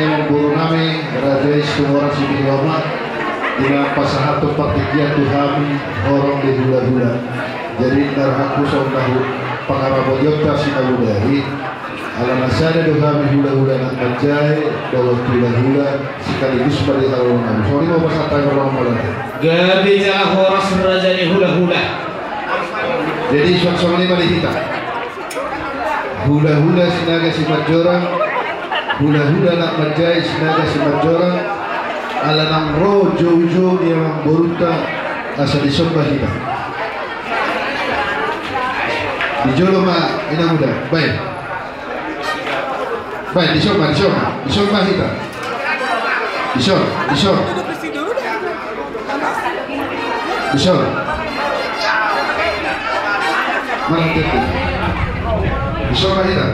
yang guru nami Raja Istumora Sibiwama dengan pasangan pertikian Tuhami orang di hula-hula. Jadi narhaku saudara pengarabot yota sinaludari ala nasada Tuhami hula-hula nak menjai bahwa hula-hula sekaligus beri haluan. Sorry mau pasang orang mulai. Gede jalan horas raja ni hula-hula. Jadi suasana ini balik kita. Hula-hula sinaga si majorang, hula-hula nak menjai sinaga si majorang, ala nang ro jojo dia mang boruta asa disembah kita. Dijolo ma ina muda, baik. Baik disembah kita. Disol. Mana tete? Disembah kita.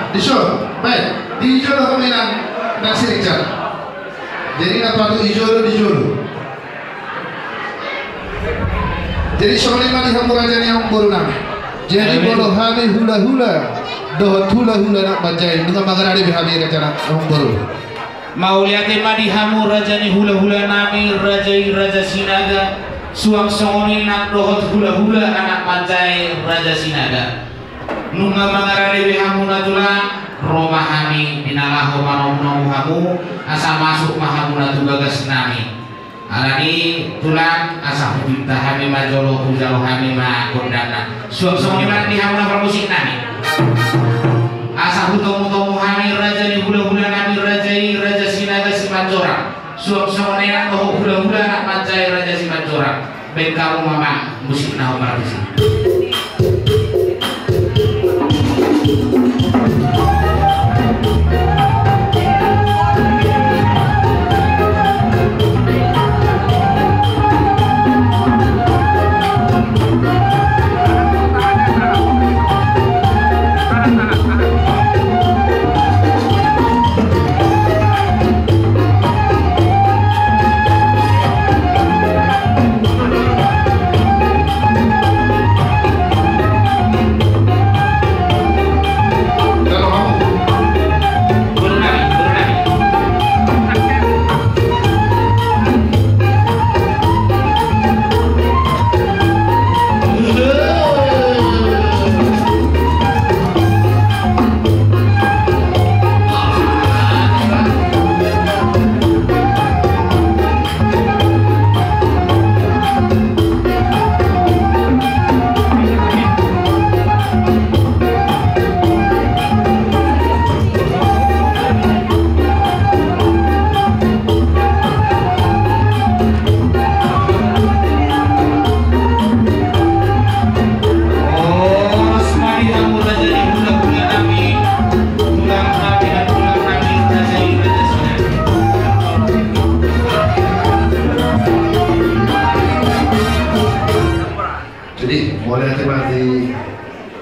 Disol, baik. Di hijau permainan nasi Richard. Jadi nak patut hijau dijolo. Jadi soalnya di Hamuraja yang baru nama. Jadi kalau hari hula-hula, dohot hula-hula nak bajai dengan magarade bihabi rencana yang baru. Mau lihat di Hamuraja ni hula-hula nami raja Sinaga. Suang songoni nak dohot hula-hula anak bajai raja Sinaga. Nunga mangarade bihamuna tulang Roma kami binalahu manomnomu hamu asa masuk mahamuna tugagas nami alani tulang asa hubinta hami majolo hujalo hami ma kondana suang-suang iman dihamuna permusik nami asa hutomu hami raja ni hula-hula nami raja Sinaga si Majora suang-suang nenak bohong hula-hula anak pancai raja si Majora ben kamu mama musik nahu marabisi.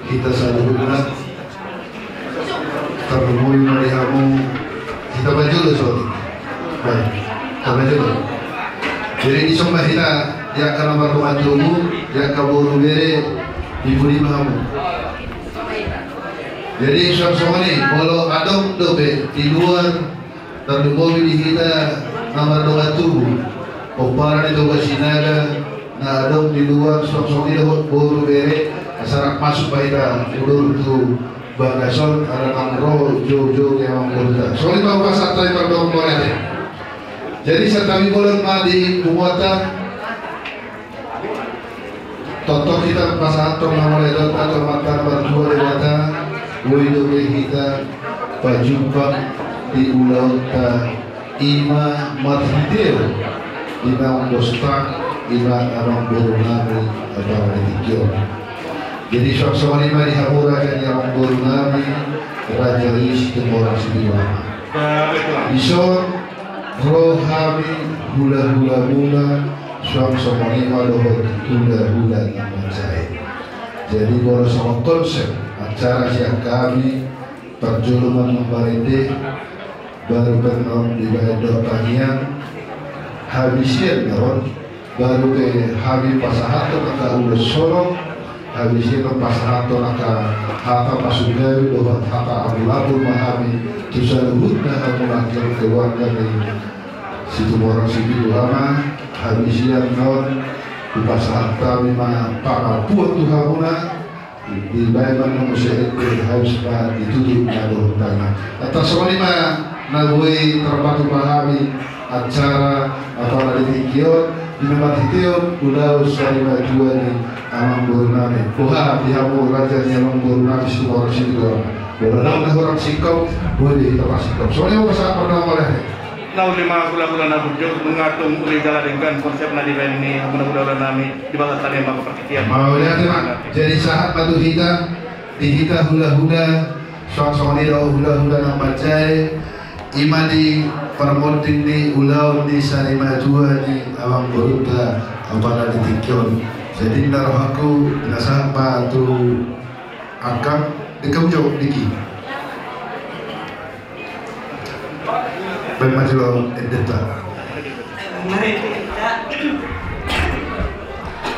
Kita selalu benar terlebih dari kamu kita baju dulu soal baik kita baju dulu jadi di somba kita dia akan membantu tubuh dia kabur bere di budi kamu jadi soal ini kalau adom dobe di luar dan di mobil kita nomor doa tubuh opara itu Sinaga na adom di luar soal ini baru bere asarak masuk baita ulur tu bagason ada nangro jojo yang mengurda. Soalnya bawa santai berdong boleh. Jadi setami bulan madi kumuatan tonton kita pasangan tong nama ledot atau mantan berdua lewata wido kita pajumpa di ulang ta ima mathidir ina onggosta ina arang berunami atau redikio. Jadi sama lima di Hamuraja yang guru nami Raja Istumora Sibiwama. Isor rohami hula-hula sama lima dohot hula-hula yang mencari. Jadi kalau sama konsep acara siang kami perjuluman membarende baru penon di badan bagian habisir naon baru ke habis pasahato naka udah sorong habisir pasahato naka hata pasugawi doa hata abu-abu mahami tusaluhutna amulakir keluarga dari situ orang situ lama habisir naon di pasahata lima para puat tuhamuna di bayan manusia itu harus ditutup nadoh tanah atas lima nagui terbatu pahami acara apa di kiot di tempat itu udah usai dua ni amang burunami kuha dihamu raja yang burunami semua orang situ orang orang sikap boleh kita sikap soalnya masa pernah oleh Nau lima bulan nabujud mengatung uli jalan dengan konsep nadi ini mudah-mudahan nami di bawah tadi yang perkitian. Mau lihat teman, jadi saat batu kita di kita hula-hula soal-soal ini hula-hula nak bacai imadi permonting ni ulau ni sarima jua ni awang beruta apala di tikion jadi naruh aku nasa batu angkat di kemujok diki bermajul edeta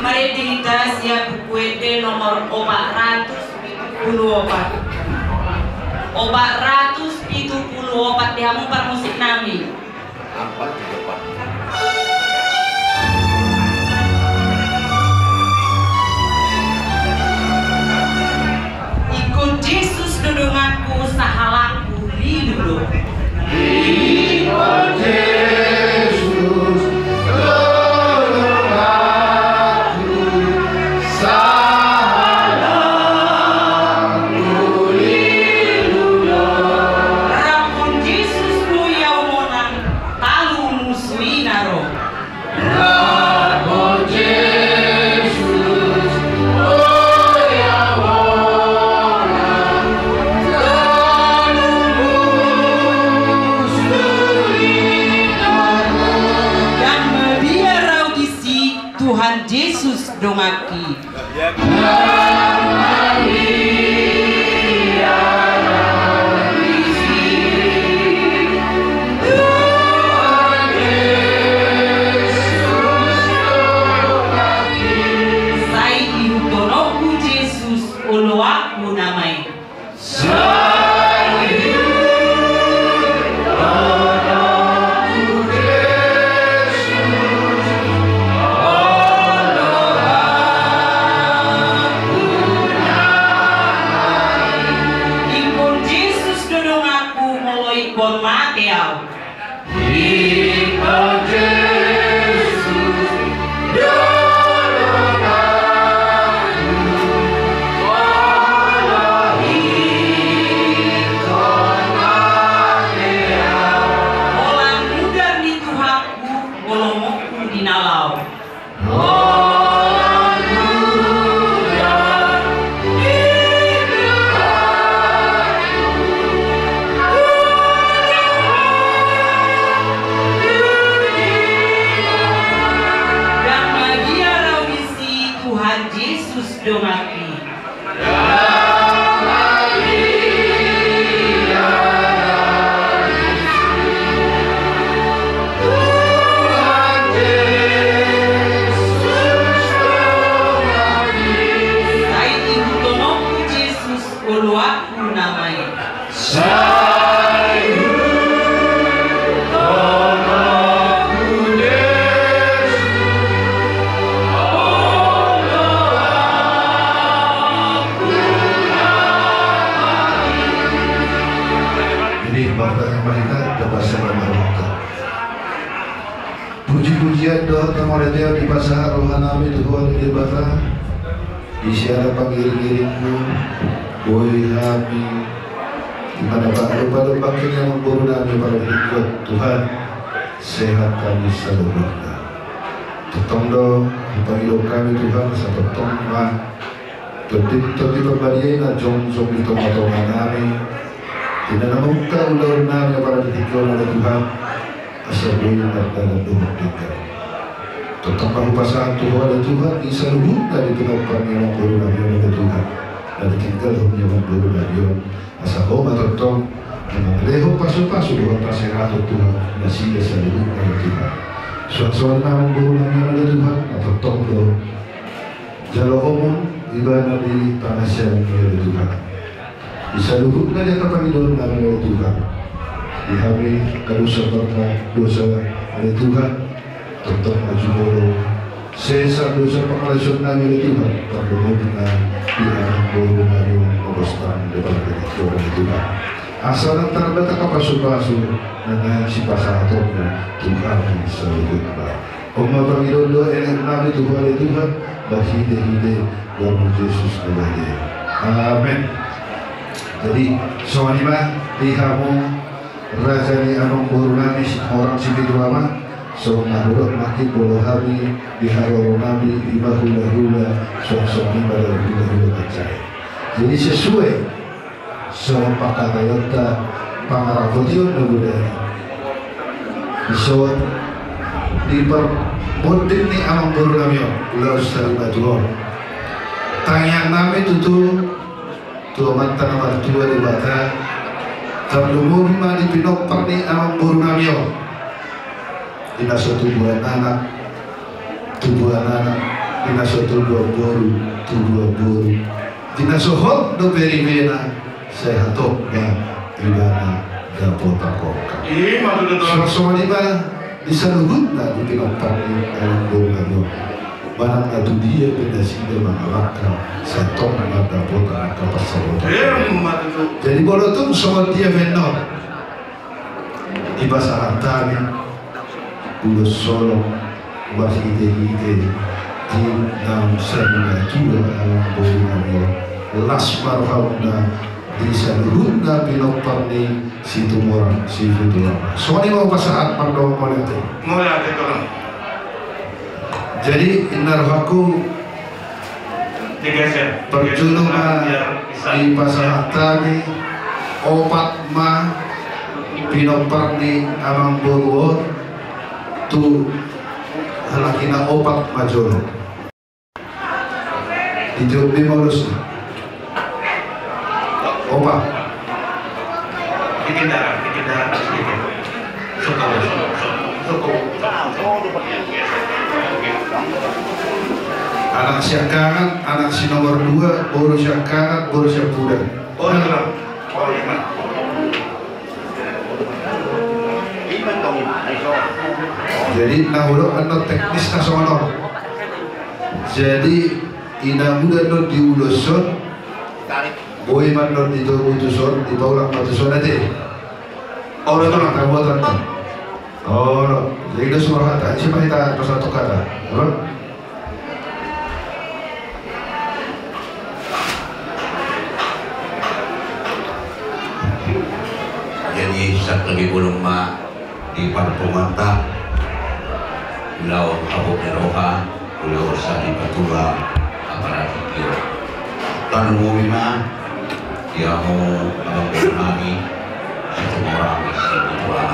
mari kita siap kuete nomor 474 dihamu par musik nami ikut Yesus dudunganku sahalaku lidu ikut Yesus dudunganku sahalaku lidu Rampun Yesus ku yaumonan talu musui naro Rampun Yesus Tuhan Yesus dongaki Sai iutonoku Yesus olo aku namai puji-pujian doa kemuliaan di pasar rohanami Tuhan di bata di siara panggil-giringmu boy hami di mana Pak lupa bangkit yang memburu nami pada hidup Tuhan sehat kami seluruhnya tetong do hidup kami Tuhan satu tongma tertib berbadiai na jong-jong di tongma-tongma nami tidak namuka ulur nami pada hidup Tuhan asal-ulang dalam doa kita tetap pasangan Tuhan dan Tuhan di seluruh dari tempat yang memburu nabi oleh Tuhan dari kita yang memburu nabi Asa ko matutong leho paso-paso doon pasirato Tuhan na sila sa lihok ng Tuhan. Suat-suat na ang buong namin na Tuhan natutong doon. Jalo umum iba na di panasyan ng Tuhan. Isaluhut na niya Panginoon namin ng Tuhan. Ihami kalusapan na dosa ng Tuhan. Tutong na jumuro. Sesa dosa pangkalasyon namin ng Tuhan. Pagdunod na iharang buong namin mabastan depan ng Tuhan. Asal ng tarbata kapaso-paso na nagsipasatog na Tuhan sa likod ba. O mga Panginoon doon ay namin Tuhan ay Tuhan. Bahide-hide Lord Jesus na bahide. Amen. Jadi, so anima, liha mo raja ni anong buru nami orang sibitu ama. So nahurot makin bolo hari diharoro nami iba hula-hula so iba hula-hula kacay. Jadi sesuai sama pakatayota pangarapotyon na budaya. So di model ni amang buru nami ulah ustari batuon. Tanyang nami tutu tua mata nama tua di bata. Terlumur mani pinopar ni amang buru nami ina suatu buah anak, ina suatu buah boru, ina sohot do peribena sehatok ya ibana gapota koka. Sama iba bisa luhut na di pinopar ni amang buru nami. Barang atu dia pedasida mangalaka sehatok na gapota kapasawot. Jadi kalau tu sama dia benar iba sahatani ulo solo wahide-hide di dalam sana juga alam boleh lasmar hauna di saluhuna pinopani situ orang situ orang. Soalnya mau pasaran pandau mulai itu. Jadi inarhaku perjulungan di pasaran tadi opat ma pinopani amang boleh tu halakina opat majolo hidup di mulus opat bikin darah sedikit anak siakaran anak si nomor 2 baru siakaran baru siapuda jadi nahuro ano teknis na sono. Jadi ina muda no diuloson, boy man no dito utuson, di paulang matuson natin. Oro to lang kabuatan to. Oro, jadi itu semua kata. Siapa kita terus satu kata, apa? Jadi satu lagi belum mak di Parpumanta. Pulau Abu Meroha, Pulau Sadi Batura, aparat itu. Tanah Mumima, dia mau mengenai satu orang Batura.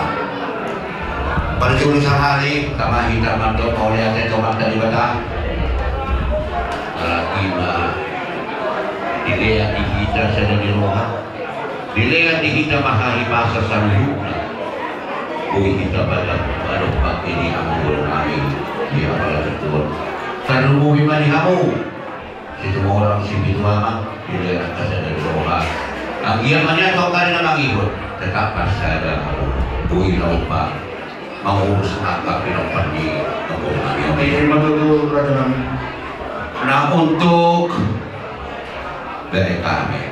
Pada juli sehari, kama hitam manto oleh ada coba dari bata. Lagi mah, dilihat di kita saya di rumah, dilihat di kita mahari bahasa saluhuna. Bui kita pada baru pakai ini ambil kami dia pada betul. Karena bui mani kamu, situ orang situ mama dia atas ada doa. Agia mana kau kali nama ikut, tetap pasti ada bui lupa mau urus apa pinopar di kampung kami. Nah untuk dari kami,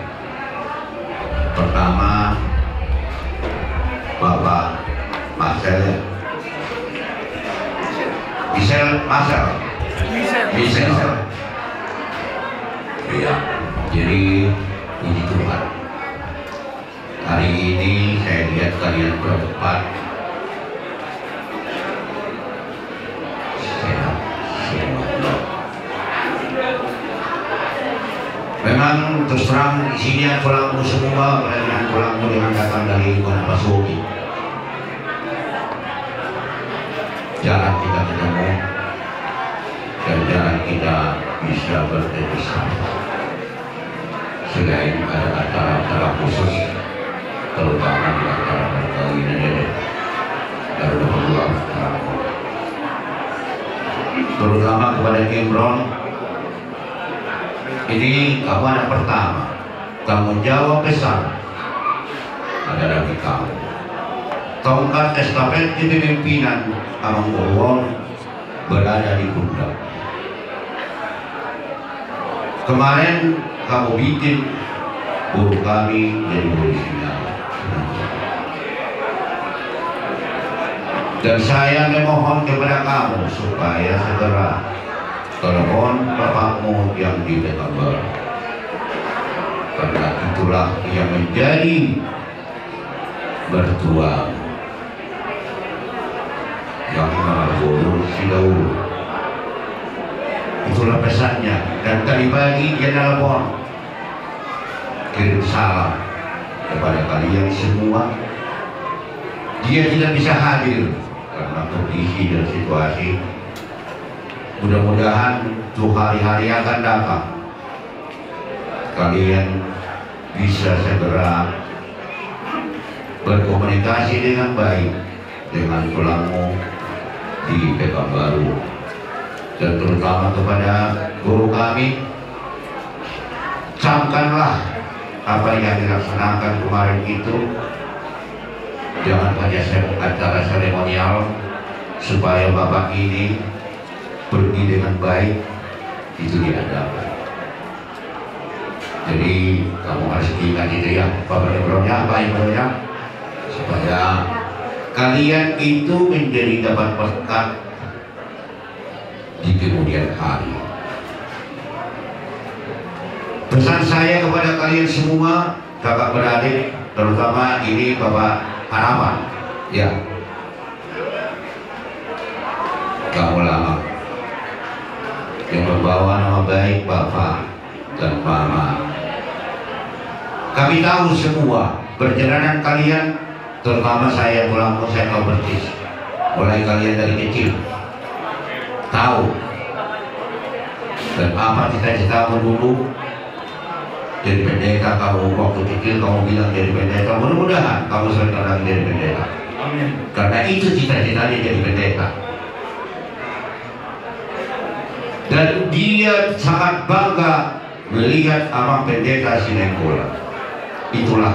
pertama Bapak Marcel, iya, jadi ini Tuhan. Hari ini saya lihat kalian berempat sehat semua. Memang terus terang di sini yang pulang semua, kalian pulang dengan datang dari Gunung Pasuki. Jalan kita ketemu dan jalan kita bisa berpisah. selain ada acara-acara khusus, terutama di acara perkawinan ini, ada berdua, terutama kepada Imron. Ini kamu anak pertama, tanggung jawab besar adalah di kamu. Tongkat estafet kepemimpinan Amangkuruan berada di pundak. Kemarin kamu bikin guru kami jadi guru Sinaga. Dan saya memohon kepada kamu supaya segera telepon bapakmu yang di Pekanbaru, karena itulah yang menjadi mertua yang guru Sidahulu. Itulah pesannya. Dan tadi pagi dia telepon kirim salam kepada kalian semua. Dia tidak bisa hadir karena kondisi dan situasi. Mudah-mudahan tuh hari-hari akan datang kalian bisa segera berkomunikasi dengan baik dengan tulangmu di Pekanbaru, dan terutama kepada guru kami, camkanlah apa yang dilaksanakan kemarin itu. Jangan hanya acara seremonial, supaya bapak ini pergi dengan baik, itu diadakan. Jadi kamu harus ingat itu ya, Bapak Imronnya, Pak Imronnya, supaya kalian itu menjadi dapat berkat di kemudian hari. Pesan saya kepada kalian semua, kakak beradik, terutama ini Bapak Harapan, ya, kamu lama yang membawa nama baik Bapak dan Mama. Kami tahu semua perjalanan kalian, terutama saya tulangmu, saya tahu persis. Mulai kalian dari kecil tahu dan apa cita-citamu dulu. Jadi pendeta, kamu waktu kecil kamu bilang jadi pendeta, mudah-mudahan kamu sebentar lagi jadi pendeta. Amin. Karena itu cita-citanya jadi pendeta. Dan dia sangat bangga melihat abang pendeta Sinenggola. Itulah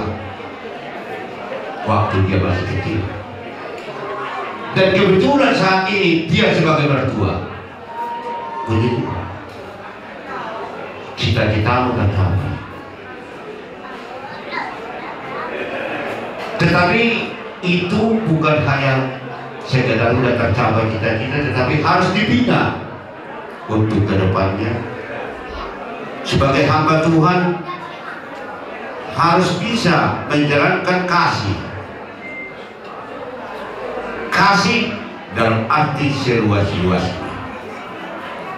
waktu dia masih kecil. Dan kebetulan saat ini dia sebagai mertua. Begitu. Cita-citamu dan hati. Tetapi itu bukan hanya sekedar sudah tercapai cita-cita, tetapi harus dibina untuk kedepannya. Sebagai hamba Tuhan harus bisa menjalankan kasih. Kasih dalam arti seluas-luasnya.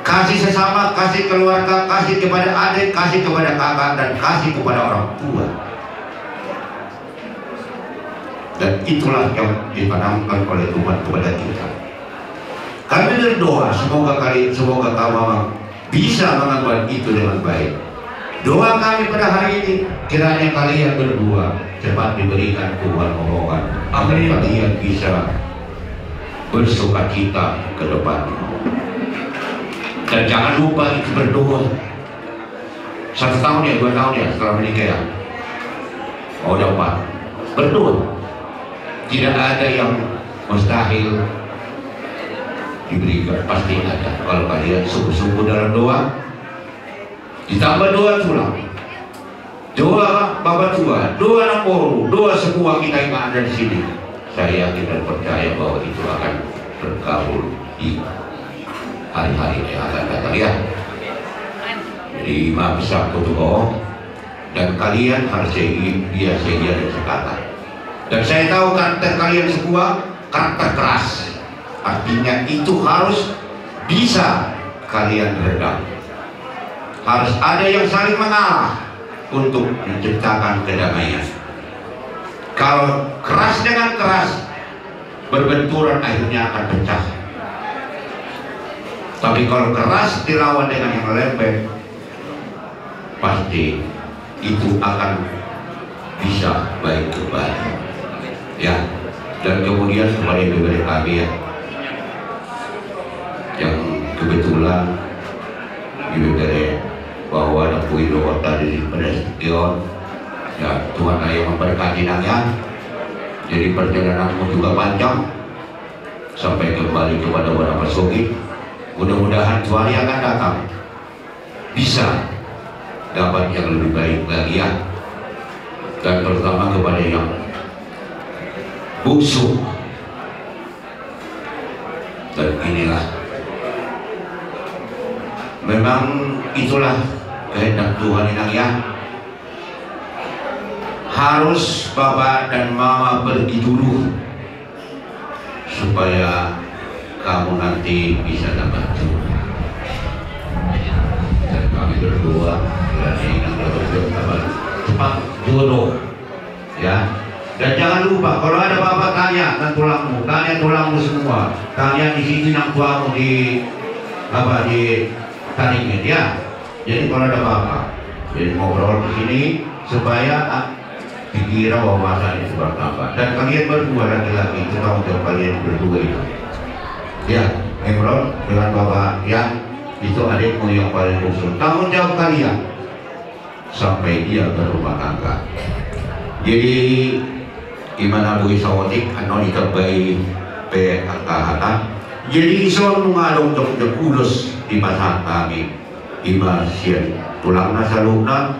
Kasih sesama, kasih keluarga, kasih kepada adik, kasih kepada kakak, dan kasih kepada orang tua. Dan itulah yang dipanamkan oleh Tuhan kepada kita. Kami berdoa semoga kamu bisa mengambil itu dengan baik. Doa kami pada hari ini, kiranya kalian berdua cepat diberikan Tuhan mohon. Amin. Kalian bisa bersukacita ke depan. Dan jangan lupa itu berdoa. 1 tahun ya, 2 tahun ya setelah menikah ya. Oh dapat berdoa. Tidak ada yang mustahil diberikan, pasti ada. Kalau kalian sungguh-sungguh dalam doa, ditambah doa tulang, doa bapak tua, doa Namboru, doa semua kita yang ada di sini. Saya yakin dan percaya bahwa itu akan terkabul di hari-hari yang akan datang ya. Jadi Imam bisa kutuh, dan kalian harus sedia dan sekata. Dan saya tahu karakter kalian semua karakter keras. Artinya itu harus bisa kalian redam. Harus ada yang saling mengalah untuk menciptakan kedamaian. Kalau keras dengan keras berbenturan, akhirnya akan pecah. Tapi kalau keras dilawan dengan yang lembek, pasti itu akan bisa baik kembali ya. Dan kemudian kepada ibu-ibu kami ya, yang kebetulan ibu-ibu bahwa ada puido tadi pada Sion ya, Tuhan yang memberkati nanya. Jadi perjalananmu juga panjang sampai kembali kepada Bapak Sogi. Mudah-mudahan Tuhan yang akan datang bisa dapat yang lebih baik lagi ya. Dan terutama kepada yang bungsu. Dan inilah memang itulah kehendak Tuhan yang ya. Harus Bapak dan Mama pergi dulu supaya kamu nanti bisa dapat jodoh. Dan kami berdua ingin dapat cepat jodoh ya. Dan jangan lupa kalau ada Bapak tanya kan tulangmu, tanya tulangmu semua, tanya di sini nak tuamu di apa di Taringin ya. Jadi kalau ada Bapak, jadi ngobrol di sini supaya dikira wawasan itu bertambah. Dan kalian berdua laki-laki itu tanggung jawab kalian berdua itu ya, ngobrol dengan Bapak ya, itu adikmu yang paling khusus, tanggung jawab kalian sampai dia berumah tangga. Jadi gimana Bu Isawotik anon ikabai pe angkahatan. Jadi ison mengalung untuk kulus di pasar kami ima sian tulang nasaluna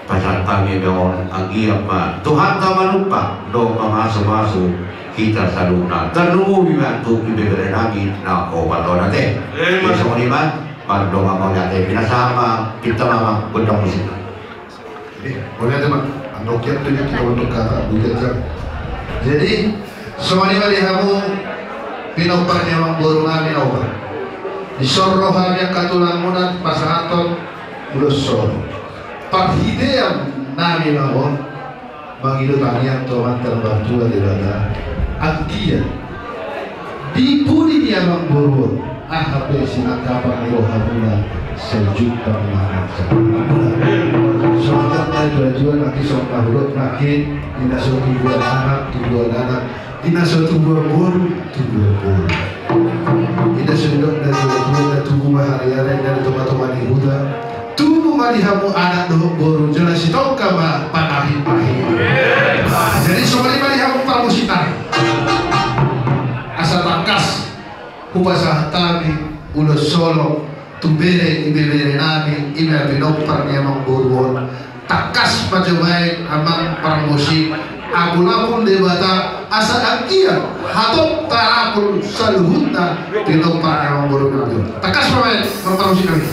pasar kami dengan agi apa Tuhan kama lupa do masuk kita saluna terlalu bimantu ibebere nami na obat nate masuk liman pada do mau nate pinasama kita mama gondong musik. Boleh teman, anokian tu kita untuk kata bukan. Jadi semuanya kamu pinoparnya mang burung kami obat. Disorroh kami katulang munat pasahaton bulus soro. Paghideam nami mawon mangido kalian Tuhan terbantu adalah angkian di budi dia mangburun ahabe sinakapa irohamuna sejuta mangan soalnya tujuan nanti soal huruf makin tidak suatu buat anak tidak suatu buat buru tidak sedang dari tujuan tubuh hari-hari dari teman-teman Yehuda tubuh malihamu anak doh boru jelas itu kama panahi-pahi. Jadi soalnya malihamu pramusitan asa tangkas upasah tami ulos solo tumbere ibebere nami ina binopar niya mang boruon takas pajawai amang pramusi agulapun debata asa angkian hatop tarakul saluhutna binopar niya mang boruon takas pamay mang pramusi kami.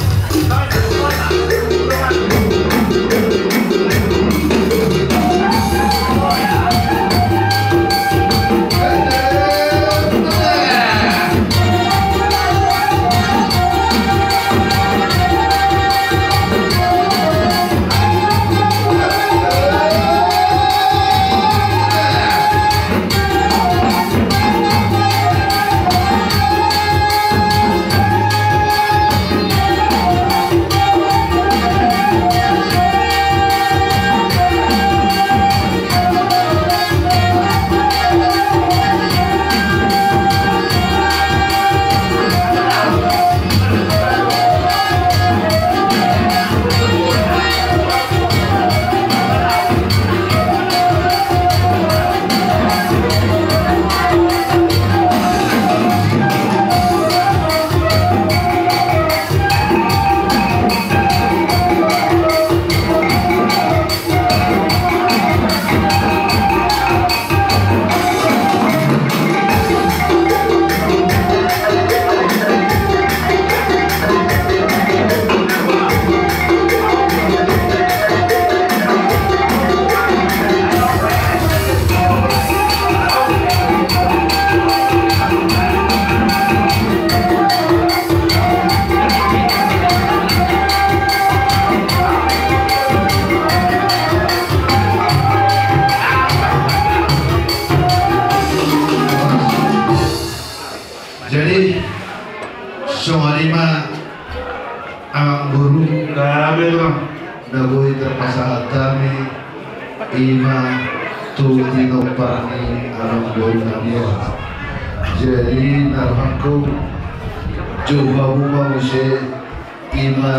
nabui terpasahat kami ima tu tinoparni alam borunamia. Jadi narhaku Jubamu manusia ima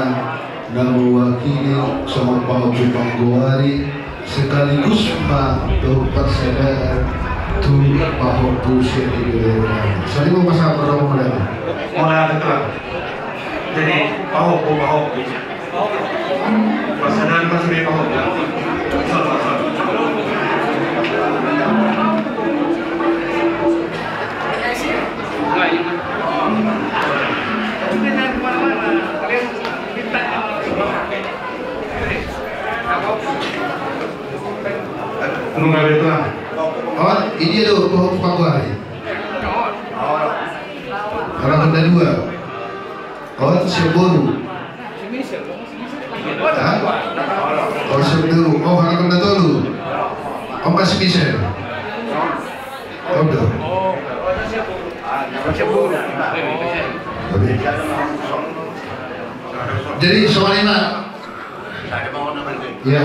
mewakili sama Pak Panggowari sekaligus ma persaudaraan tu Pak Pusat di wilayah. Saya mau pasal berapa modal? Mulai betul. Jadi Pak persaudaraan masih di Pak. Nunggu itu lah. Oh, ini ada Pak Panggowari. Orang kena dua. Oh, itu Seboru. Oh, Seboru. Oh, orang kena tolu. Oh, masih bisa. Oh, udah. Jadi soalnya ya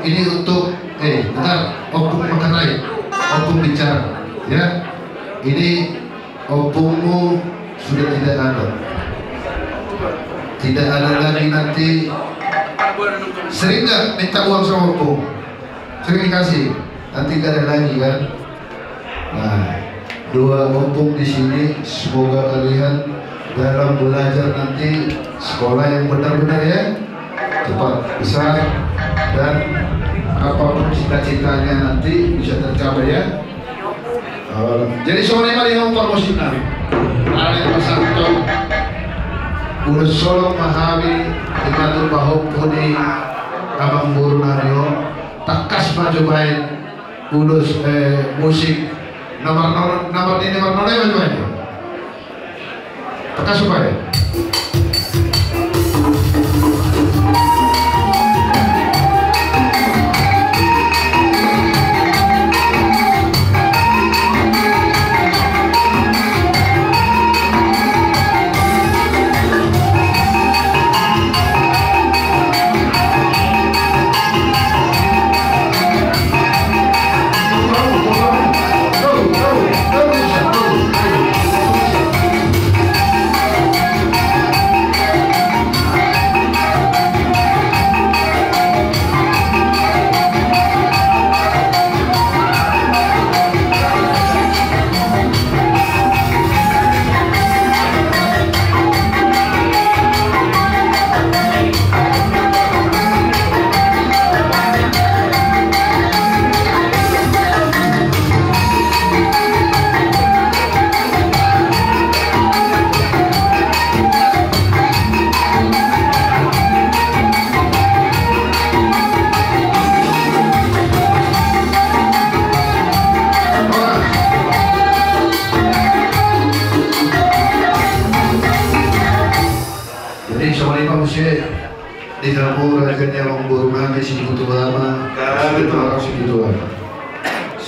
ini untuk bentar, opung makan lain, opung bicara, ya. Ini opungmu sudah tidak ada lagi nanti. Sering nggak minta uang sama opung? Sering kasih, nanti tidak ada lagi kan? Nah, dua opung di sini, semoga kalian dalam belajar nanti sekolah yang benar-benar ya cepat besar dan apapun cita-citanya nanti bisa tercapai ya. Jadi soalnya mari ngomong promosi nabi. Ada yang pasang udah solong mahami dimatur bahwa puni abang buru nario takas maju baik udus musik nomor ini nomor maju baik takas supaya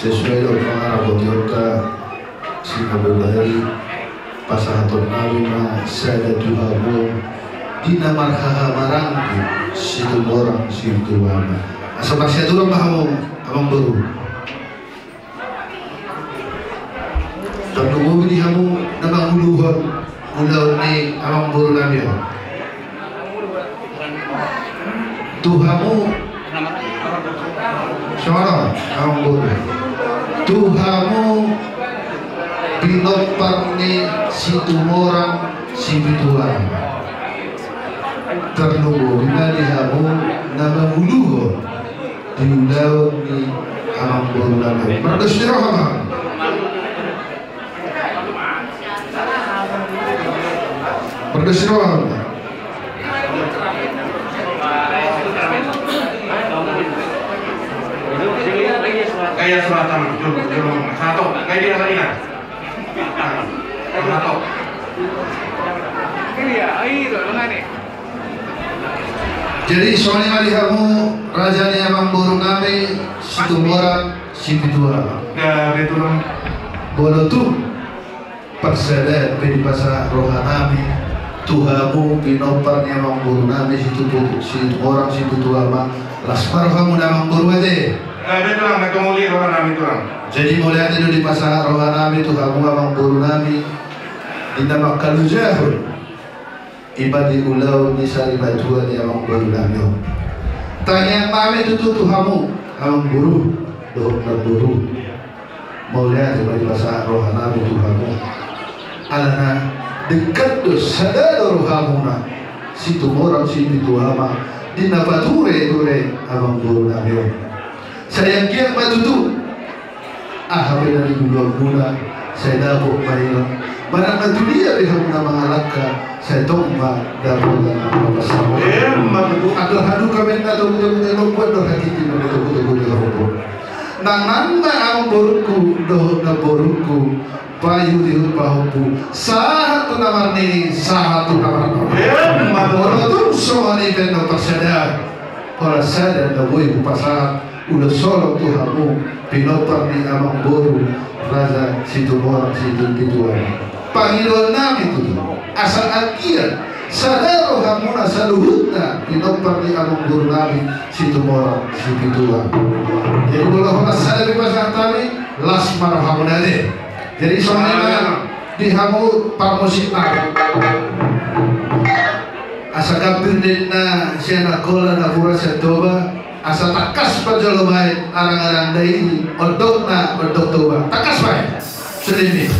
sesuai dengan pengarah Botiota Sinabelari pasahaton nawima sada tuhamu dina marhaha marangku situ orang situ wana asal pasya turang bahamu abang baru dan kemudian dihamu nama uluhan ulau ni abang baru namanya tuhamu suara abang baru Tuhamu pinoparni situ orang sibituan terlubu dihamu nama uluho diulau ni amang borungan merdos dirohama merdos dirohama Gaya selatan jurung satu gaya dia tadi kan satu jadi soalnya malihamu rajanya amang borong kami situ orang situ dua dari turun bolo tu persada di pasar rohanami Tuhamu pinopar ni amang guru nami si orang situ tua ma lasmar kamu namang guru aja. Ada tulang nak kemuli rohan nami tulang. Jadi mulai itu di pasar rohan nami Tuhamu amang guru nami indah makalujahun ibadi ulau ni sari bajuan ni amang guru nami. Tanya mami itu Tuhamu amang guru doh na guru mulai itu di pasar rohan nami Tuhamu alana dekat dos sadar rohamuna situ orang situ Tuhama di nabature ture amang guru nami. Saya kira batu tu hampir dari gula saya dapur mainan barang batu dia beham nama alaka saya tomba dapur dan apa sama ada hadu kami nak betul buat dah hakiki betul betul nang amang boruku doh na boruku payu di pahuku satu nama ni satu nama orang tu semua ni benar tersadar orang sadar dah boleh pasar udah solok Tuhamu pinopar ni amang boru raja situ orang situ pituan panggilan nami itu asal akia sadar rohamuna saluhutna pinopar ni amang boru nami situ orang situ pituan. Jadi kalau orang sadar di pasar kami lasmar rohamuna deh. Jadi soalnya di hamu parmusina asa kapir na siya nakola na pura sa toba asa takas pa jalo bay arang-arang dahi odok na odok toba takas bay selimi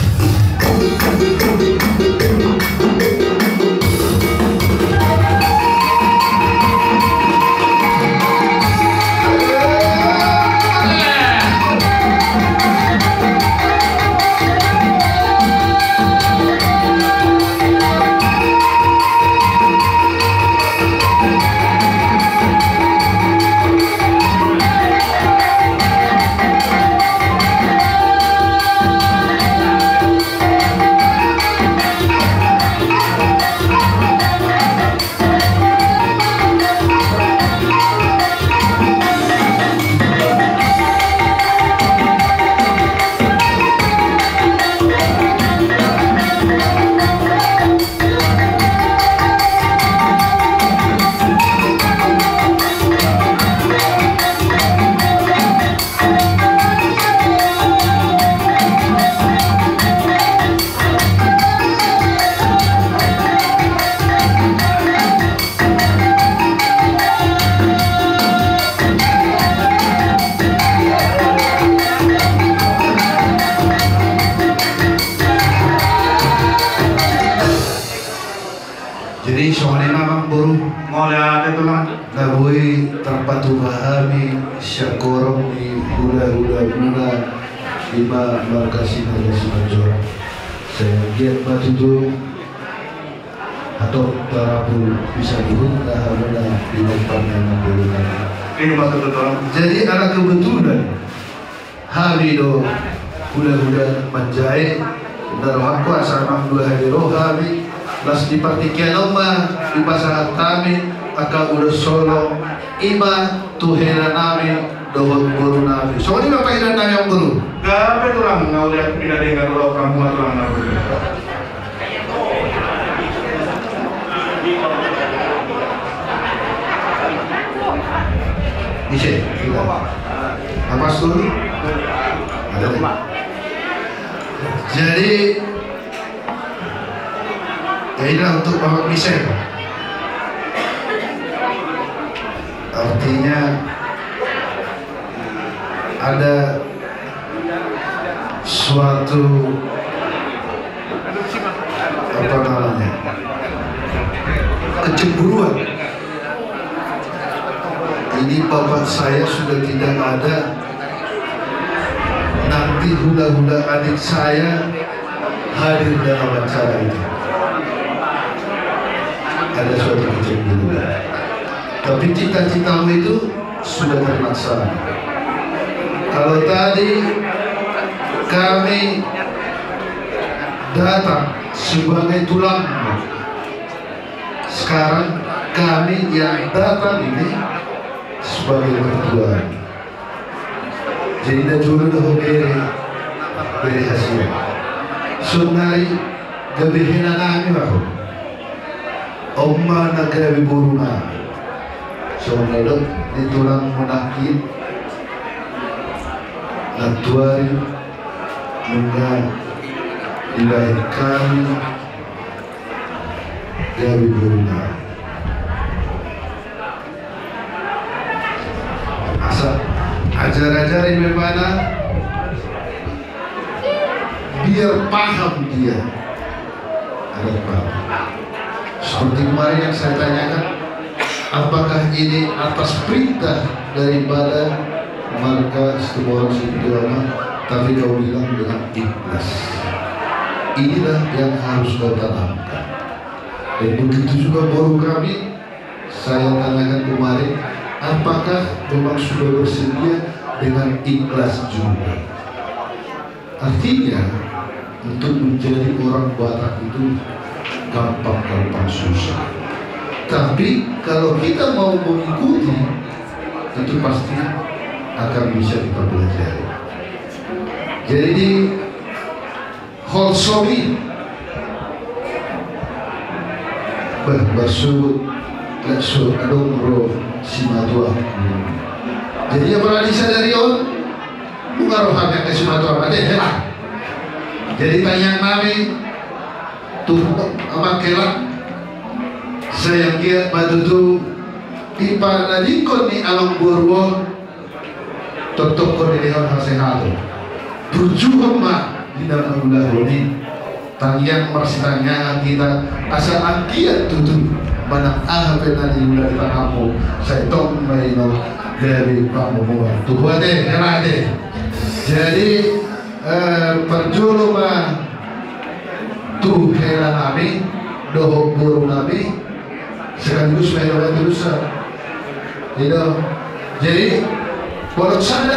Ima markasi dari Simanjor. Saya giat batu tu atau terapu bisa dibuka harga di tempat yang berbeda. Ini maksud betul. Jadi ada kebetulan hari do hula-hula menjahit dari aku asal 2 hari roh hari las di partikian oma di pasar kami akan udah solo ima tuhera nami dohot guru nami. So ini apa yang nami yang guru? Gape tulang ngau lihat pindah dengan roh kampung tulang nabi. Bisa kita apa dulu? Ada deh. Jadi inilah untuk Bapak Misel. Artinya ada suatu apa namanya kecemburuan. Ini bapak saya sudah tidak ada, nanti hula-hula adik saya hadir dalam acara itu. Ada suatu kecemburuan, tapi cita-citamu itu sudah terlaksana. Kalau tadi kami datang sebagai tulang, sekarang kami yang datang ini sebagai mertua. Jadi dah dulu dah beri hasil. Sunai gabihin na namin ako. Oma nagawi buruna. So melok ditulang menakit natuari nunga dilahirkan gawi buruna. Asal ajar-ajarin bagaimana biar paham dia. Ada paham. Seperti kemarin yang saya tanyakan, apakah ini atas perintah daripada markas Timur Sidama, tapi kau bilang dengan ikhlas. Inilah yang harus kau tanamkan. Dan begitu juga baru kami, saya tanyakan kemarin, apakah memang sudah bersedia dengan ikhlas juga. Artinya untuk menjadi orang Batak itu gampang-gampang susah. Tapi kalau kita mau mengikuti, itu pasti akan bisa dipelajari. Jadi di Holsomi bersebut lekso adongro simatua. Jadi yang pernah disadari on bukan rohnya ke simatua mati lah. Jadi tanya kami tuh amat kelak saya kira batu ipa nadikon ni alam burwo tutup ko ni leon hasehato tujuh ma di dalam ulah ini tangian marsitanya kita asal angkiat tutup banang ahapin na di ulah kita kamu saya tong maino dari pamuwa tuh deh kenade jadi perjulu ma tuh hela nami dohok burung nami sekaligus melawan dosa. Jadi bolot sana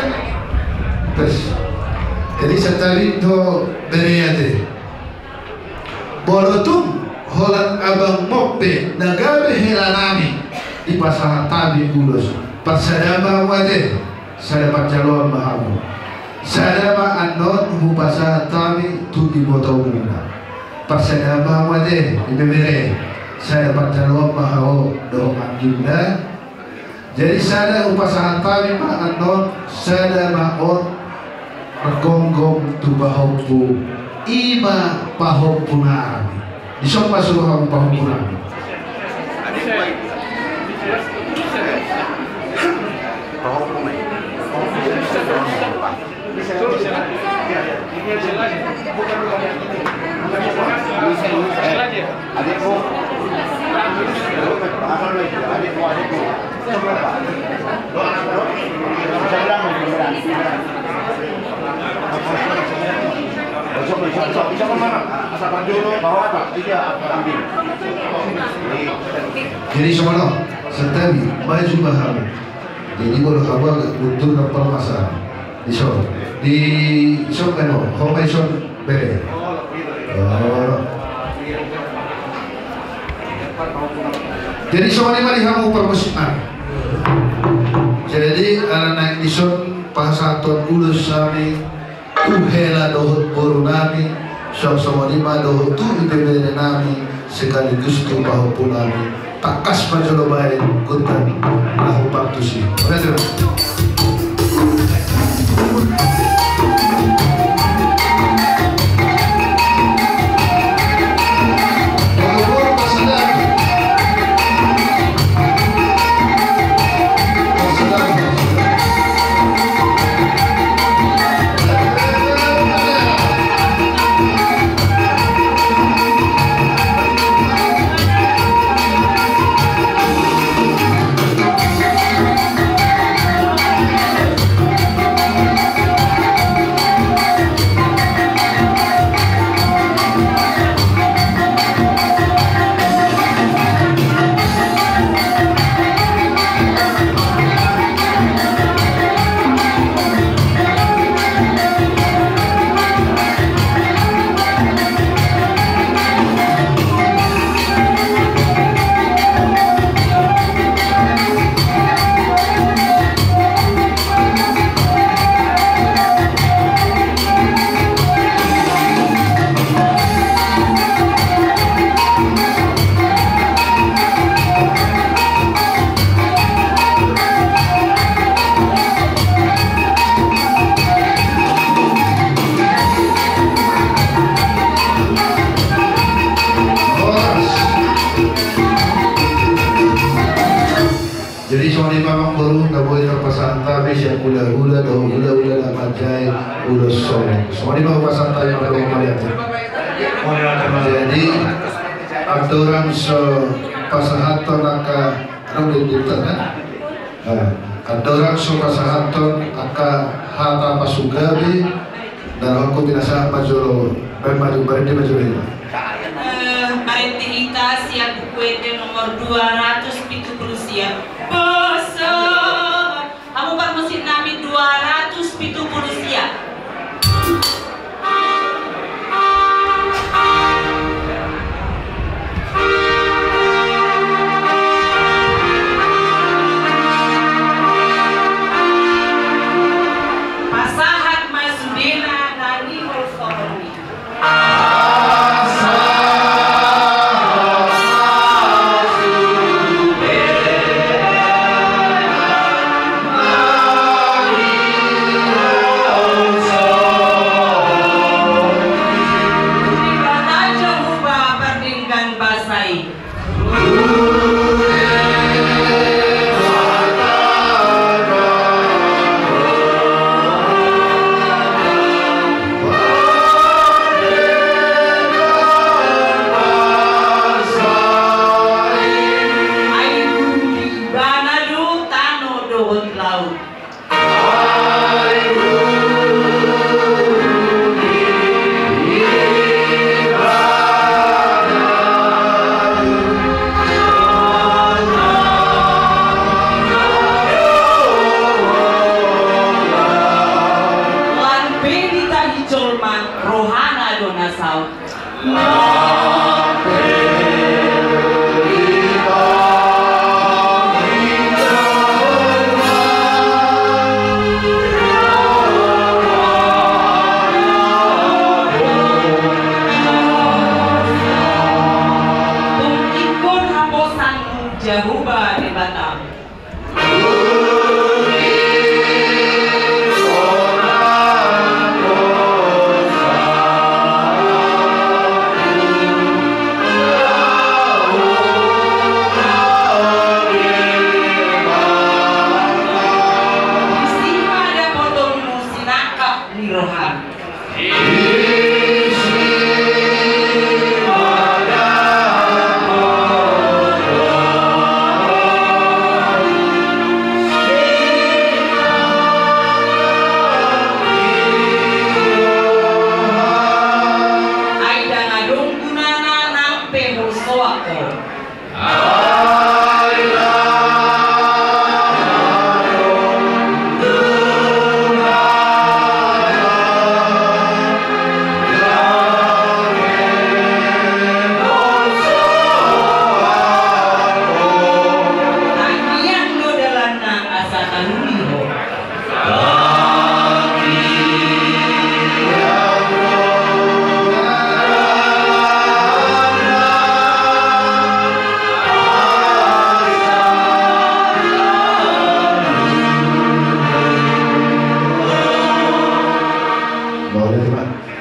terus jadi setari itu beriyate bolotum holan abang mope nagabe hela nami di pasangan tabi kulus pasadama wade sadapat jalur mahamu sadama anon hupasa tabi tu di botol muna pasadama wade ibebere saya dapat jalur mahau doa agenda. Jadi saya upasahan tabi ma anon saya maon regonggong tu bahopu ima bahopu nami. Disok masuk kamu bahopu nami. Adikku jadi semono setabi baju baham jadi kalau kabar untuk dapat masalah di shop kan home shop bere jadi semuanya mari kamu permusikan jadi anak ison pasaton ulus sami uhela dohut boru nami sama lima dohut tu ibebele nami sekaligus tu bahu nami takas majolo baik kuntan aku paktusi betul. kami siap hula-hula, hula-hula na majay, ulos song. So, di mahupasan tayo ng mga maliatin. Jadi, agdorang sa pasahaton naka, anong dinditan na? Agdorang sa pasahaton naka hata pasugabi, dan ako binasa majuro, bermaju-barindi majuro. Marintihita siap kuwete nomor 270 siap. Boso, kamu permusit namin 270 siap. Pasahat Masudena Nani Wolfowni. Rohana Donasau. Tungkikun haposan Jahuba di Batam.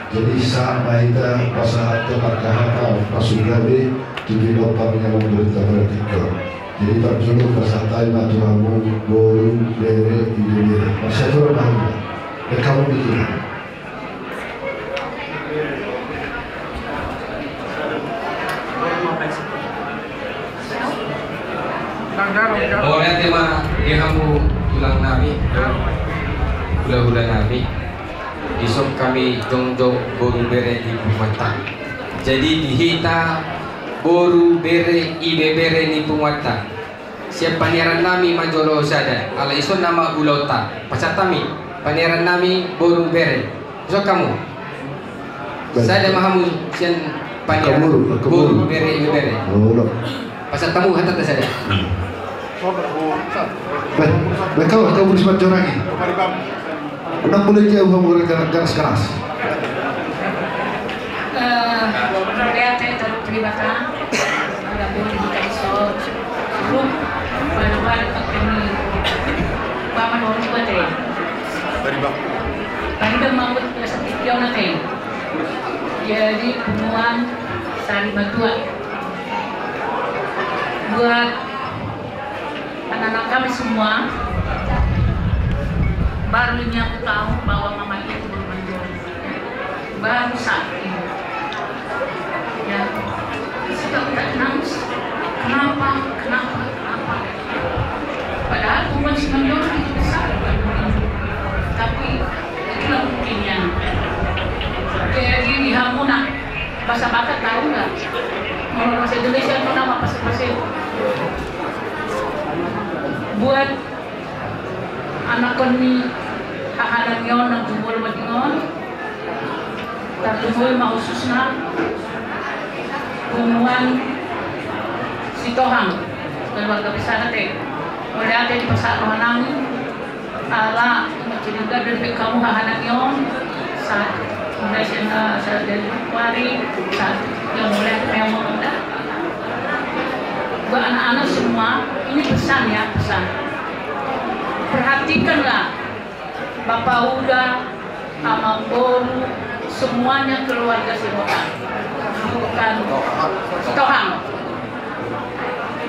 Jadi sampai kita pasahat markahata pasugabi tujuh lopang yang memberita vertikal. Jadi terjuluk pasatai matuamu boru bere ide masih ada orang dan kamu bikin. Oleh tema kamu tulang nami, hula-hula nami. Isok kami jongjong boru bere di Pumata. Jadi dihita boru bere ibe bere ni Pumata. Siap pangeran nami majolo sada. Ala iso nama ulota. Pasatami pangeran nami boru bere. Isok kamu. Sada mahamu sian pangeran boru bere ibe bere. Pasatamu hatat sada. Baik kau bersifat jorangi. Unang boleh jauh menggunakan ganas-ganas. Lihat saya terlibatkan, ada boleh kita iso, sebelum baru-baru kami paman orang tua teh. Tadi dah mampu seperti natin. Jadi penuan sari batua buat anak-anak kami semua. Baru ini aku tahu bahwa mama itu bermanjur. Baru saat ini. Ya, sudah tak nangis. Kenapa? Padahal hubungan si Mandor itu besar. Tapi itulah mungkinnya. Jadi di Hamuna, bahasa Batak tahu nggak? Kalau bahasa Indonesia itu nama pasir-pasir. Buat anak kami hahanan yon ng tumul matingon, tatuloy mahususna kumuan si Tohang keluarga besar natin. Wala natin ipasanohan namin ala magkiliga dari kamu hahanan yon sa mulai sa Januari sa yang mulai yang maganda. Buat anak-anak semua ini pesan ya, pesan. Perhatikanlah Bapak Uda, Amang Boru, semuanya keluarga si Tohang. Bukan Tohang.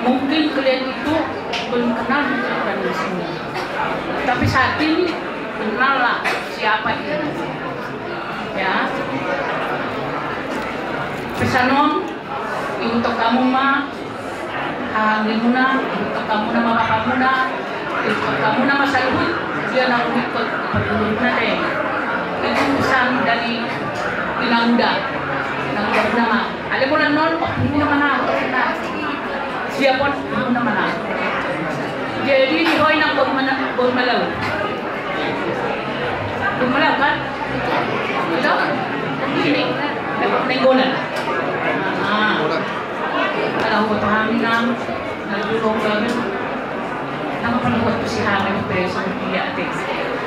Mungkin kalian itu belum kenal dengan semua. Tapi saat ini kenallah siapa itu. Ya. Pesanon untuk kamu mah, hangin muna, untuk kamu nama bapak muna, untuk kamu nama salud, dia nak ikut peduli deh. Itu pesan dari Inangda bernama. Ada mula non, ini mana? Siapa pun mana? Jadi di Hoi nak bermalau kan? Itu ini nenggolan. Kalau buat haminan, nagulong kami. Nama penuh si hamil beresan dia tes.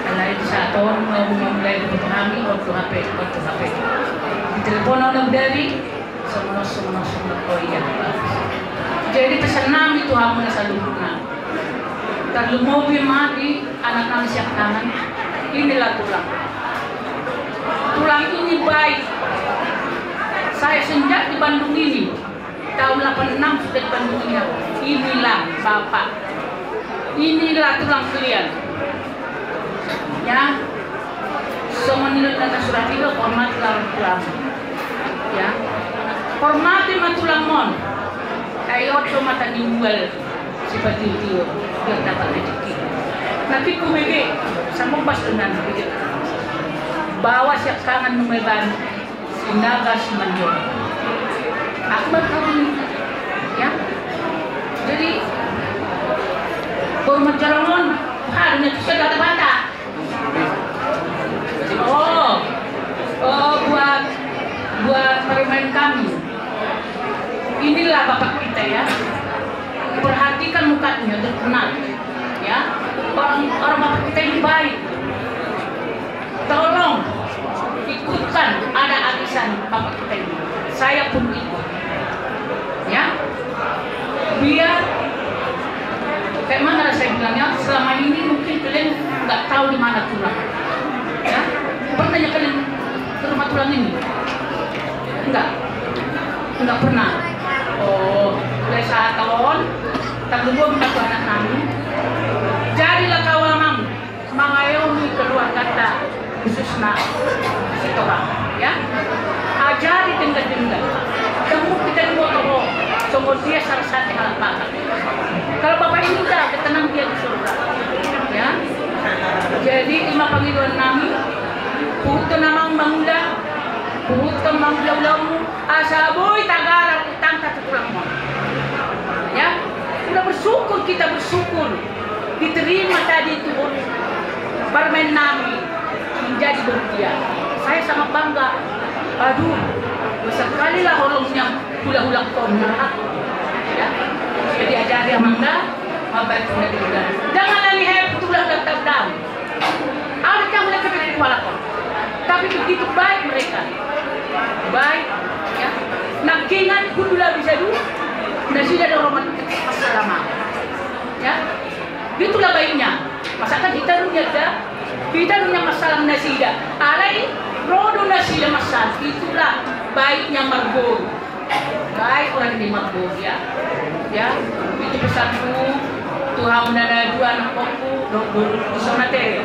Kalau itu satu mau mulai buat hamil waktu HP. Di telepon orang dari semua oh iya. Jadi pesan nami itu hamun salurna. Kalau mau mati anak kami siap tangan. Inilah tulang. Tulang ini baik. Saya sejak di Bandung ini tahun 86 sudah di Bandung ini. Inilah Bapak. Inilah tulang kalian. Ya. Semua nilai dan surat itu hormatilah tulang. Ya. Hormati tulang mon. Kayak waktu mata dijual seperti itu biar dapat rezeki. Nanti kumege sama pas dengan begitu. Bawa siap kangen numeban sinaga semanjur. Akbar kami, ya. Jadi hormat jalangon, harusnya sudah terbata. Buat permain kami. Inilah bapak kita ya. Perhatikan mukanya terkenal, ya. Orang bapak kita ini baik. Tolong ikutkan ada arisan bapak kita ini. Saya pun ikut, ya. Biar kayak mana saya bilangnya, selama ini mungkin kalian nggak tahu di mana tulang, ya. Pernah ya kalian ke rumah tulang ini? Enggak pernah. Oh, mulai saat tahun terlebih membantu anak kami. Jadilah kawaman mengayomi keluar kata khususnya seorang, ya. Ajari tinggal. Kamu kita di motor, semua dia salah hal apa. Kalau bapak ini udah ketenang dia di surga, ya. Jadi lima panggilan kami, putu namang bangula, putu manglamu, asaboy tagaran utang tatulang mo. Ya, udah bersyukur kita diterima tadi itu permen nami menjadi berdia. Saya sangat bangga. Aduh, besar sekali lah orangnya ulang tahun ya. Jadi ajari amanda, mabait sudah diulang. Jangan lagi tulang dan down. Ada yang mereka berkualitas, tapi begitu baik mereka, baik, ya. Nakingan kudulah bisa dulu, nasi ada orang lama, ya. Itulah baiknya. Masakan kita punya masalah nasida. Alai rodo nasida masalah. Itulah baiknya Marbor. Baik orang di Marbor, ya. Ya, itu pesanku. Tuhan menanda dua anak aku, di sana teh.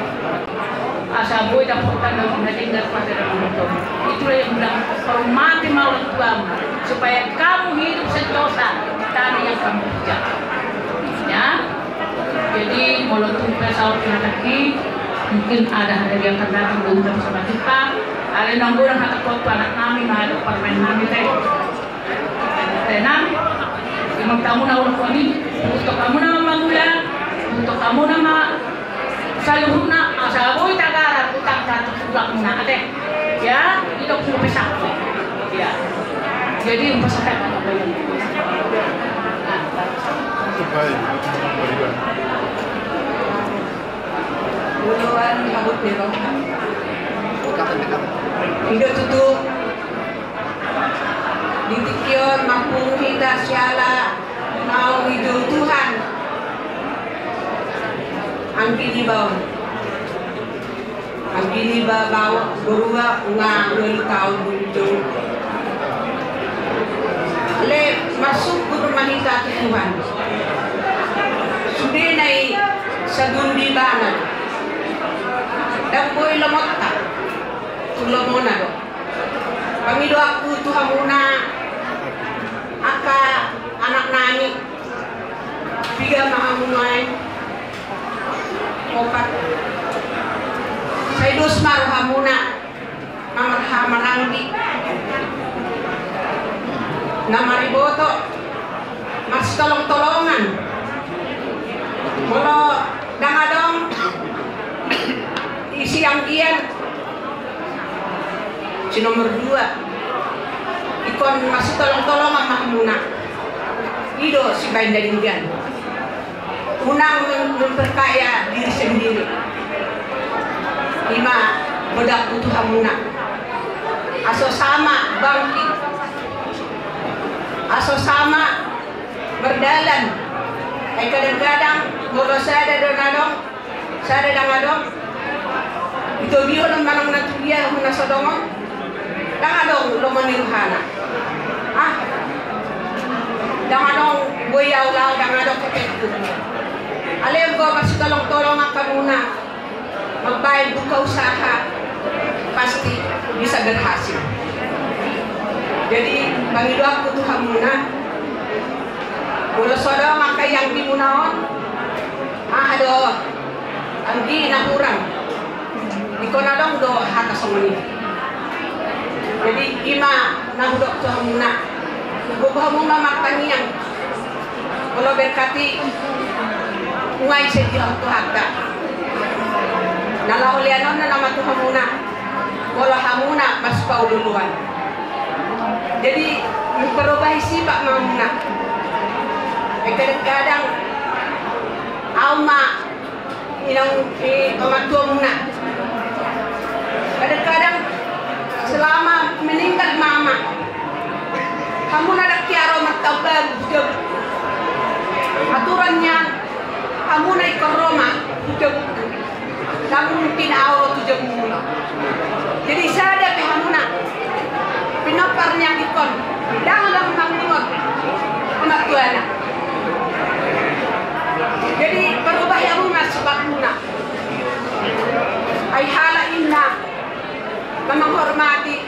asa boy dapat tanda meninggal pada dalam itu. Itulah yang bilang hormati orang tuamu supaya kamu hidup sentosa di tanah yang kamu kerjakan. Ya, jadi walaupun pesawat kaki mungkin ada yang akan datang untuk bersama kita. Ada yang orang kata kau anak kami ada permen kami teh. Tenang, imam kamu naul kami untuk kamu nama manggula, untuk kamu nama saluhuna asaboy tagara utang satu sudah muna ate ya hidup sudah pesak ya jadi umpasakan apa yang Buluan kabut biro hidup tutup ditikion mampung hita siala mau hidup Tuhan ang kinibaw berubah ulang tahun muncul le masuk ke rumah kita Tuhan sudah naik sagundi banget dan boy lemot tak tulemona do pamido aku Tuhan muna aka anak nani tiga mahamunay opat saya dos maruhamuna mamaranggi namariboto mas tolong-tolongan kalau dangadong isi yang kian si nomor 2 ikon mas tolong-tolongan mahmuna ido si bain dari Indian unang memperkaya diri sendiri 5 bedak butuh hamuna aso sama bangkit aso sama berdalan kadang-kadang kalau saya ada donadong saya ada dangadong itu dia orang manang natulia huna sodongon dangadong lo maniruhana dangadong boyaw-law dangadong ketetu alam ko mas tolong-tolong ka muna magbayad buka usaha pasti bisa berhasil jadi bangido ako Tuhan muna wala sodo maka yang di munaon ado ang di na kurang iko na dong do hata somoni jadi ima nahudok Tuhan muna bubuha mo mamaktaniyang kalau berkatiungay sa Diyos Tuhan ka nalaulianon na nama Tuhan muna kalau hamuna mas paululuan jadi memperubahi sifat mamuna kadang-kadang auma inang orang tua muna kadang-kadang selama meninggal mama kamu nak kiaro martabar aturannya kamu naik ke Roma kamu mungkin awal 70 jadi saya ada pehamuna pinaparnya ikon dalam mangungot anak tuana jadi berubah yang masuk bakuna ay halain na menghormati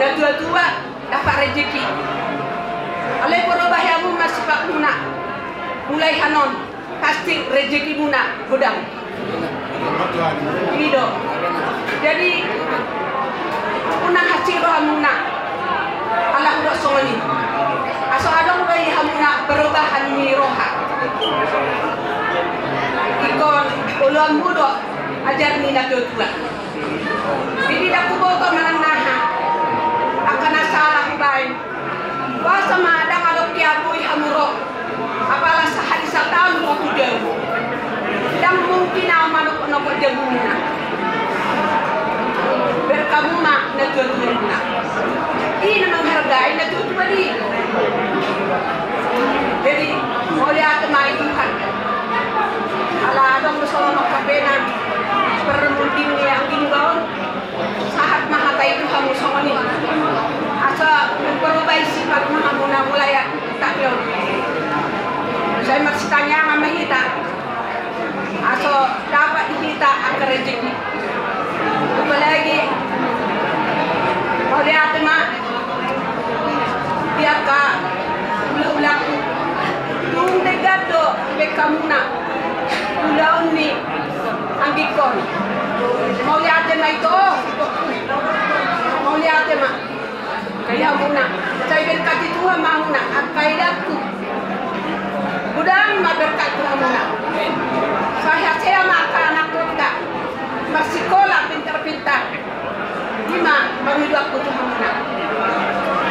na tua-tua dapat rezeki alay berubah yang masuk bakuna mulai hanon pasti rezeki muna gudang hidup jadi unang hasil hamuna Allah udah songoni aso adong bayi hamuna perubahan miroha ikon uluan mudo ajar nina tutua jadi daku boto menanaha akan asalah baik wasa madang adok kiabui hamuro apalah sehari setahun mau tujuh dan mungkin amanok nopot jabuna berkamuna na tujuhna ini menghargai na tujuh di jadi oleh atemai Tuhan ala adong bersama kabenan permuding yang tinggal saat mahatai Tuhan musawani asa memperbaiki sifat mahamuna mulai tak yo saya masih tanya sama kita atau dapat kita akan rezeki mai to mau lihat mak kaya muna saya berkat Tuhan muna akaidaku udang berkat Tuhan muna saya makan anak kita bersekolah pintar-pintar lima bangun aku Tuhan muna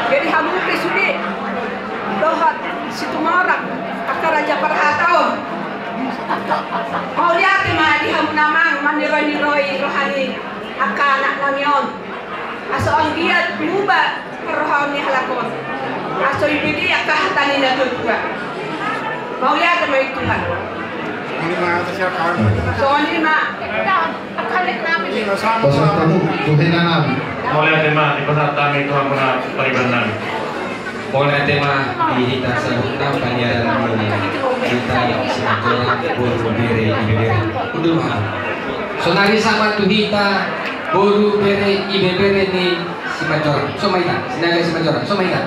jadi hamu kesudi dohat situ orang akar raja perhatau mau lihat ma di hamu namang maniroi rohani akak anak namion aso ang giat muba rohani halakon aso ibidi akak hatani na tuwa mau lihat ma itu kan soalnya ma akalit namin Pasal kamu tuhinan namin. Mulai tema di pasar kami Tuhan muna paribanan. Mulai tema dihita sa lukang panyaran ini kita sinagora buru bere ibebere udah mahal so nari sama tuhita buru bere ibebere ni si Majora so maita sinaga si Majora so maita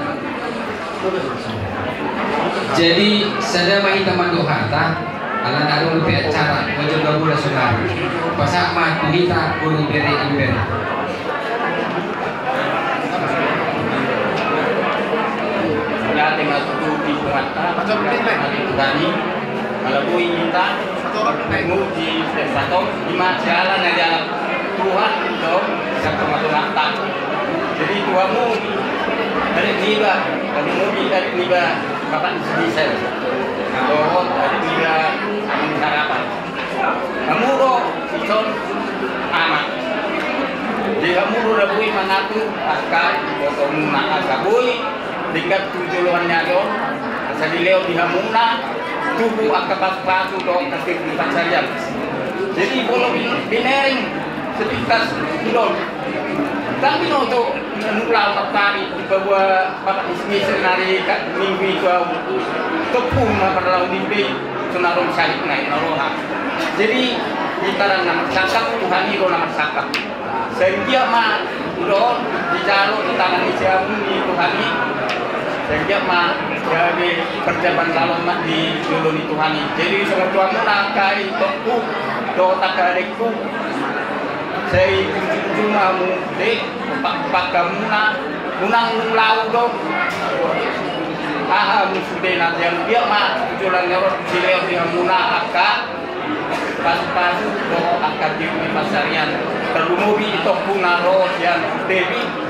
jadi sada mahita manduhata alam darong lupa acara wajar gabula sunari pasak mah tuhita buru bere ibebere Dati matutupi kumata, tadi malabui minta, menguji satu, lima jalan aja Tuhan dong, satu mata. Jadi Tuhanmu dari tiba, dari mobil dari tiba, bapak diesel, dohot dari tiba, kami sarapan. Kamu roh, sison, amat. Jadi kamu roh dabui mengatur, akan potong nak sabui. Dekat tujuannya dong, asal dileo di hamuna, tubuh akabat batu dong kasih di pasarian. Jadi boleh binering sepitas dong. Tapi noto nulau tertarik di bawah bapak ismi senari minggu itu tepung pada laut mimpi senarung syahid naik naroha. Jadi kita nama sakap Tuhan itu nama sakap. Sehingga mah dong di jalur di tangan Isyamu di Tuhan ini. Sejak mah jadi perjaban lalu mak di dulu di Tuhan ini. Jadi semua Tuhan menakai tokku, doa kadekku. Saya cuma mudik, pak kamu nak unang lau dong. Ah musuh nanti yang dia mah tujuan nyorot sileo dia muna akak. Pas doa akak di pasarian. Terlumubi tokku naro yang Dewi.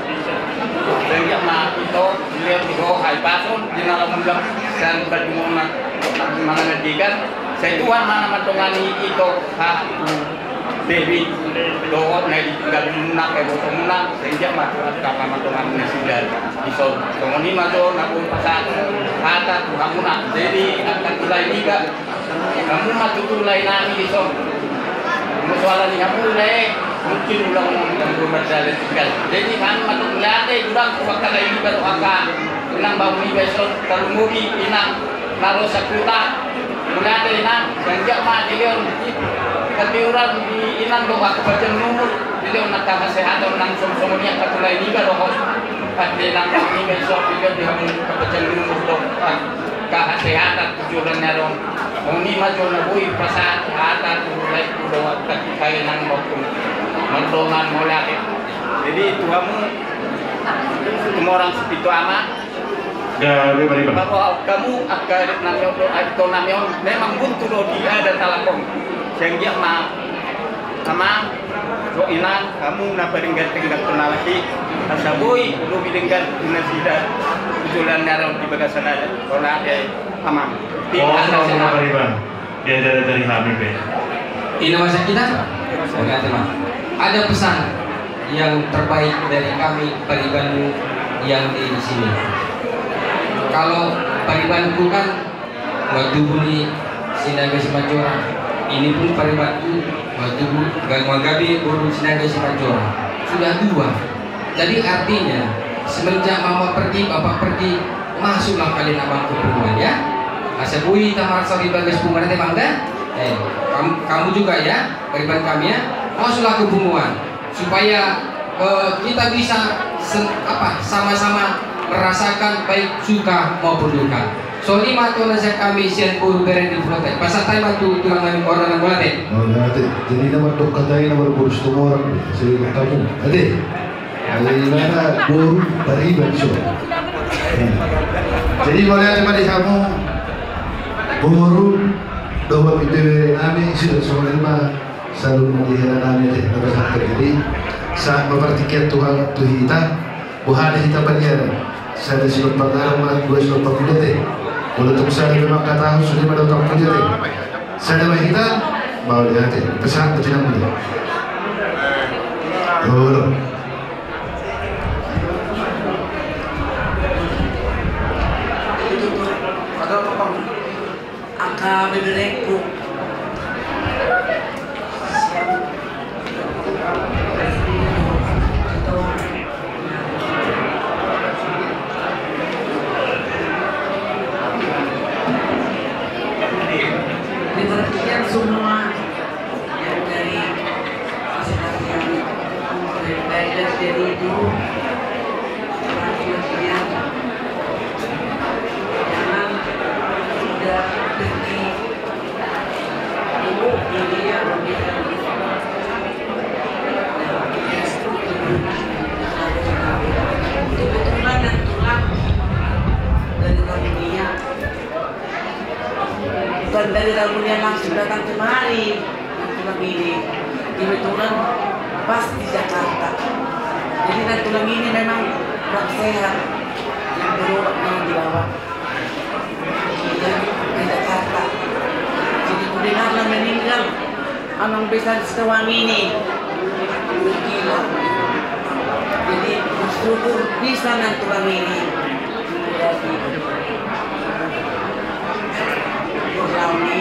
Sehingga mah itu beliau itu hai pasun di dalam mudah dan bagaimana mendikan saya tuan mana matongani itu ha Dewi doa naik tinggal munak botol munak sehingga mah kata matongani sudah iso tongoni mah tuh nakun pasang kata Tuhan munak jadi akan mulai juga kamu mah tulai nami iso musualan kamu mulai mungkin ulang yang berjalan tinggal. Jadi kan matuk late ulang wakala ini baru akan ulang bau ni besok terumubi inang naro sakuta mulate inang janjak mah dilion tapi orang di inang doa kebacan numur dilion nak kesehatan nang somsomonia katulai ini baru pasti nang bau ni besok dilion di kebacan numur doa kesehatan tujuannya dong. Ini maju nabui pasal ada mulai doa kaya nang waktu mentongan mulai. Jadi Tuhanmu semua orang sepitu amat. Bahwa kamu akan namion memang buntu dia ada telepon. Sehingga sama lo inan kamu nak peringkat kenal lagi. Asabui lu bidengkan nasida tujuan narong di bagasan ada. Kalau ada amam. Dia dari kami be. Ini masa kita, enggak teman. Ada pesan yang terbaik dari kami paribanmu yang di sini. Kalau paribanku kan waktu bunyi Sinaga Simajora, ini pun paribanku waktu Magabi Buru Sinaga Simajora sudah dua. Jadi artinya semenjak mama pergi, bapak pergi, masuklah kalian abang ke perempuan ya. Asabui tamar sawi bagas bunga nanti bangga. Kamu juga ya, pariban kami ya, masuklah ke perempuan supaya kita bisa sama-sama merasakan baik suka maupun duka. So lima to na siya kami siya puro beren di flote. Basta tayo tulang namin orang ng bulate. Oh, nanti. Jadi nama dok katain nama boros tumor. Saya kamu. Ade. Ada mana boru bari banso. Jadi boleh ada pada kamu boru doa pintu nami sudah semua selalu melihat nami deh. Jadi saat mempertiket Tuhan kita, bukan kita panjang. Saya sudah pengaruh malah dua sudah pakai deh. Kalau untuk saya memang kata sudah pada tak punya deh. Saya dah kita mau lihat deh. Pesan kecil muda. Oh. Aka beberekku. Diperhatikan semua yang dari kesehatan dari itu perhatian jangan sudah pergi ibu ini yang kebetulan dan tulang dari dunia bukan dari dunia langsung datang kemari tulang ini kebetulan pas di Jakarta jadi dan tulang ini memang kurang sehat yang berobat yang dibawa di Jakarta jadi kudengarlah meninggal amang besar setawang ini gila jadi bersyukur bisa nan tulang ini menjadi berlauni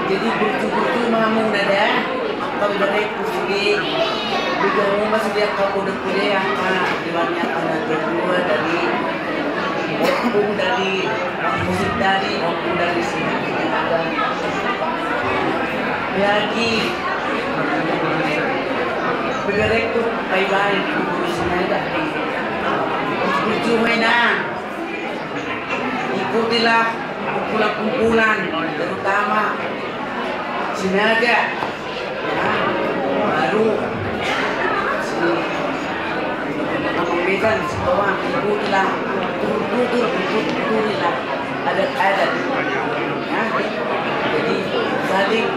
jadi bersyukur mamung dada kalau dari kusigi bagaimana masih dia kau udah kuliah karena dibanyak ada kedua dari opung dari musik dari opung dari sini ada lagi bergerak tuh baik-baik di sini ada berjuang ikutilah kumpulan-kumpulan terutama Sinaga baru pembebasan sekolah ikutlah ikutilah adat-adat ya jadi saling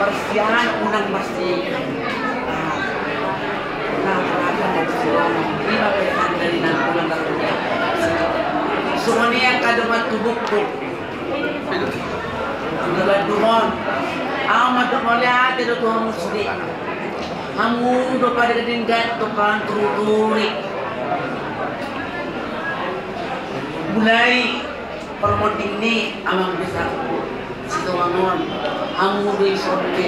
persiapan unang pasti perhatian dari selama 5 pekan dari nantulan lakunya semuanya yang kaduman tubuhku Dalam dumon, amat dumolnya ada tuh musri. Kamu udah pada kedinggat tukang turuturi. Mulai permoting ini amang besar. Situangon, kamu udah isonke,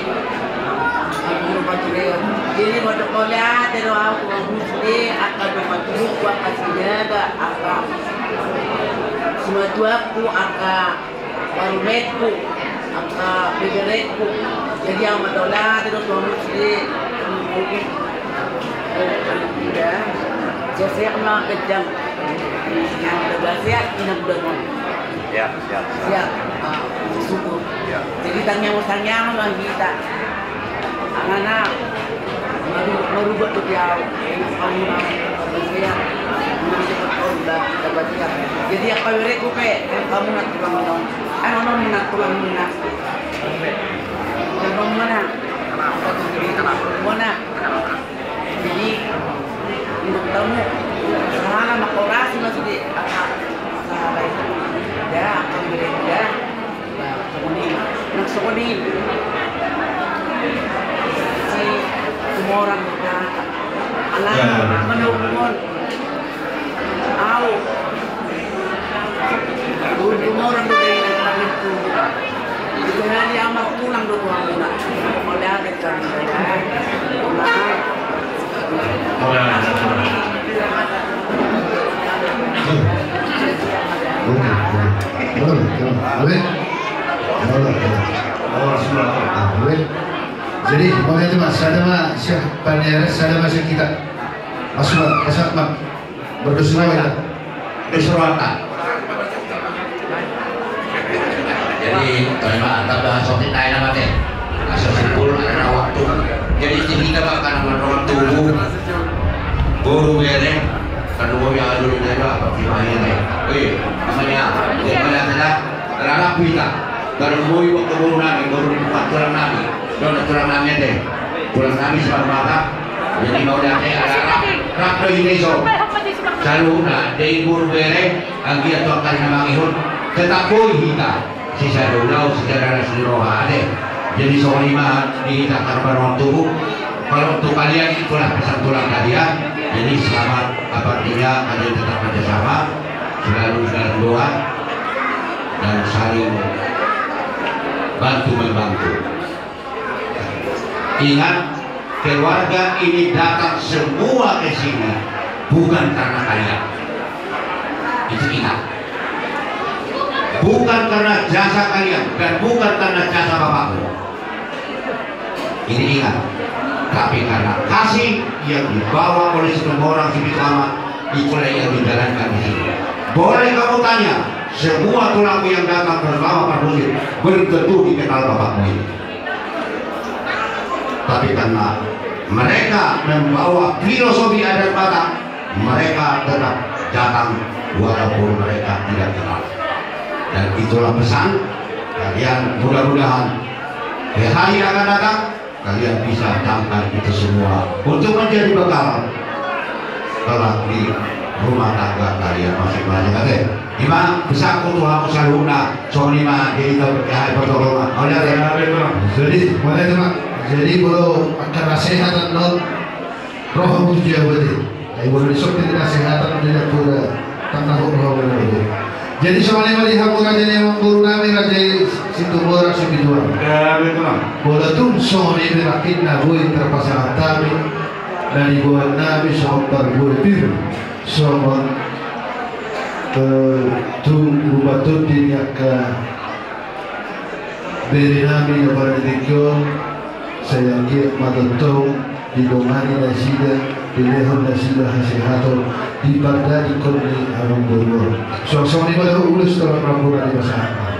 kamu udah pacureo. Jadi pada dumolnya ada tuh aku musri akan berpacuruk akan sejaga akan semua aku akan warumetku angka beberekku jadi yang madola itu tuh musli mungkin ya saya kena kejam yang udah siap ini udah mau siap syukur jadi tanya mah kita anak merubah tuh jauh kamu saya dapat siap jadi apa beberekku kamu nak tulang non ano nak tulang minas yang mana mana jadi untuk tamu sana makorasi masih di salah ya akan berbeda kemudian nak sekolah si semua orang anak menunggu semua orang dari itu itu hari amat pulang dulu muna oleh ada kami jadi pokoknya mas ada mas siapa panjang ada mas kita masuk kasat mak berdosa ya keseruatan. Jadi kalau antap dah sotik lain apa teh? Asal simpul ada waktu. Jadi kita makan orang tubuh buru bereng kedua yang dulu juga apa gimana nih? Wih, namanya gimana tidak terlalu kita. Kalau mau waktu buru nabi kurang nabi, don't kurang nabi deh. Kurang nabi sebab apa? Jadi mau dah ada rak ini so. Selalu na dari buru bereng anggi atau akan namangihun ketakoi kita. Sisa dolau secara seluruh ada. Jadi soal lima di kita karban tubuh. Kalau untuk kalian itulah pesan tulang kalian. Jadi selamat artinya kalian tetap kerjasama, selalu dalam doa dan saling bantu membantu. Ingat, keluarga ini datang semua ke sini bukan karena kalian. Itu ingat. Bukan karena jasa kalian dan bukan karena jasa bapakmu. Ini ingat. Tapi karena kasih yang dibawa oleh semua orang si Lama, itulah yang dijalankan di sini. Boleh kamu tanya, semua tulangmu yang datang bersama Pak Musim belum tentu dikenal bapakmu ini. Tapi karena mereka membawa filosofi adat Batak, mereka tetap datang walaupun mereka tidak kenal. Dan itulah pesan kalian, mudah-mudahan di hari akan datang kalian bisa camkan itu semua untuk menjadi bekal kelak di rumah tangga kalian masing-masing. Oke, lima bisa aku Tuhan saluna soal lima jadi berkait pertolongan. Jadi mana teman? Jadi kalau akan kesehatan non roh tujuh berarti. Ayo boleh disebut kesehatan tidak pura tentang roh berarti. Jadi soalnya melihat raja yang guru nami raja situ borak situ jual. Ya betul. Bola tu soalnya berakin nabui terpasang tabi dari buat nabi soal buat biru soal tu buatut dia ke beri nabi yang berdikyo saya kira matutong di domani nasida di lehon nasida hasil di Baghdad di Konni Abang Boror. So ni pada ulus dalam ramburan di masyarakat.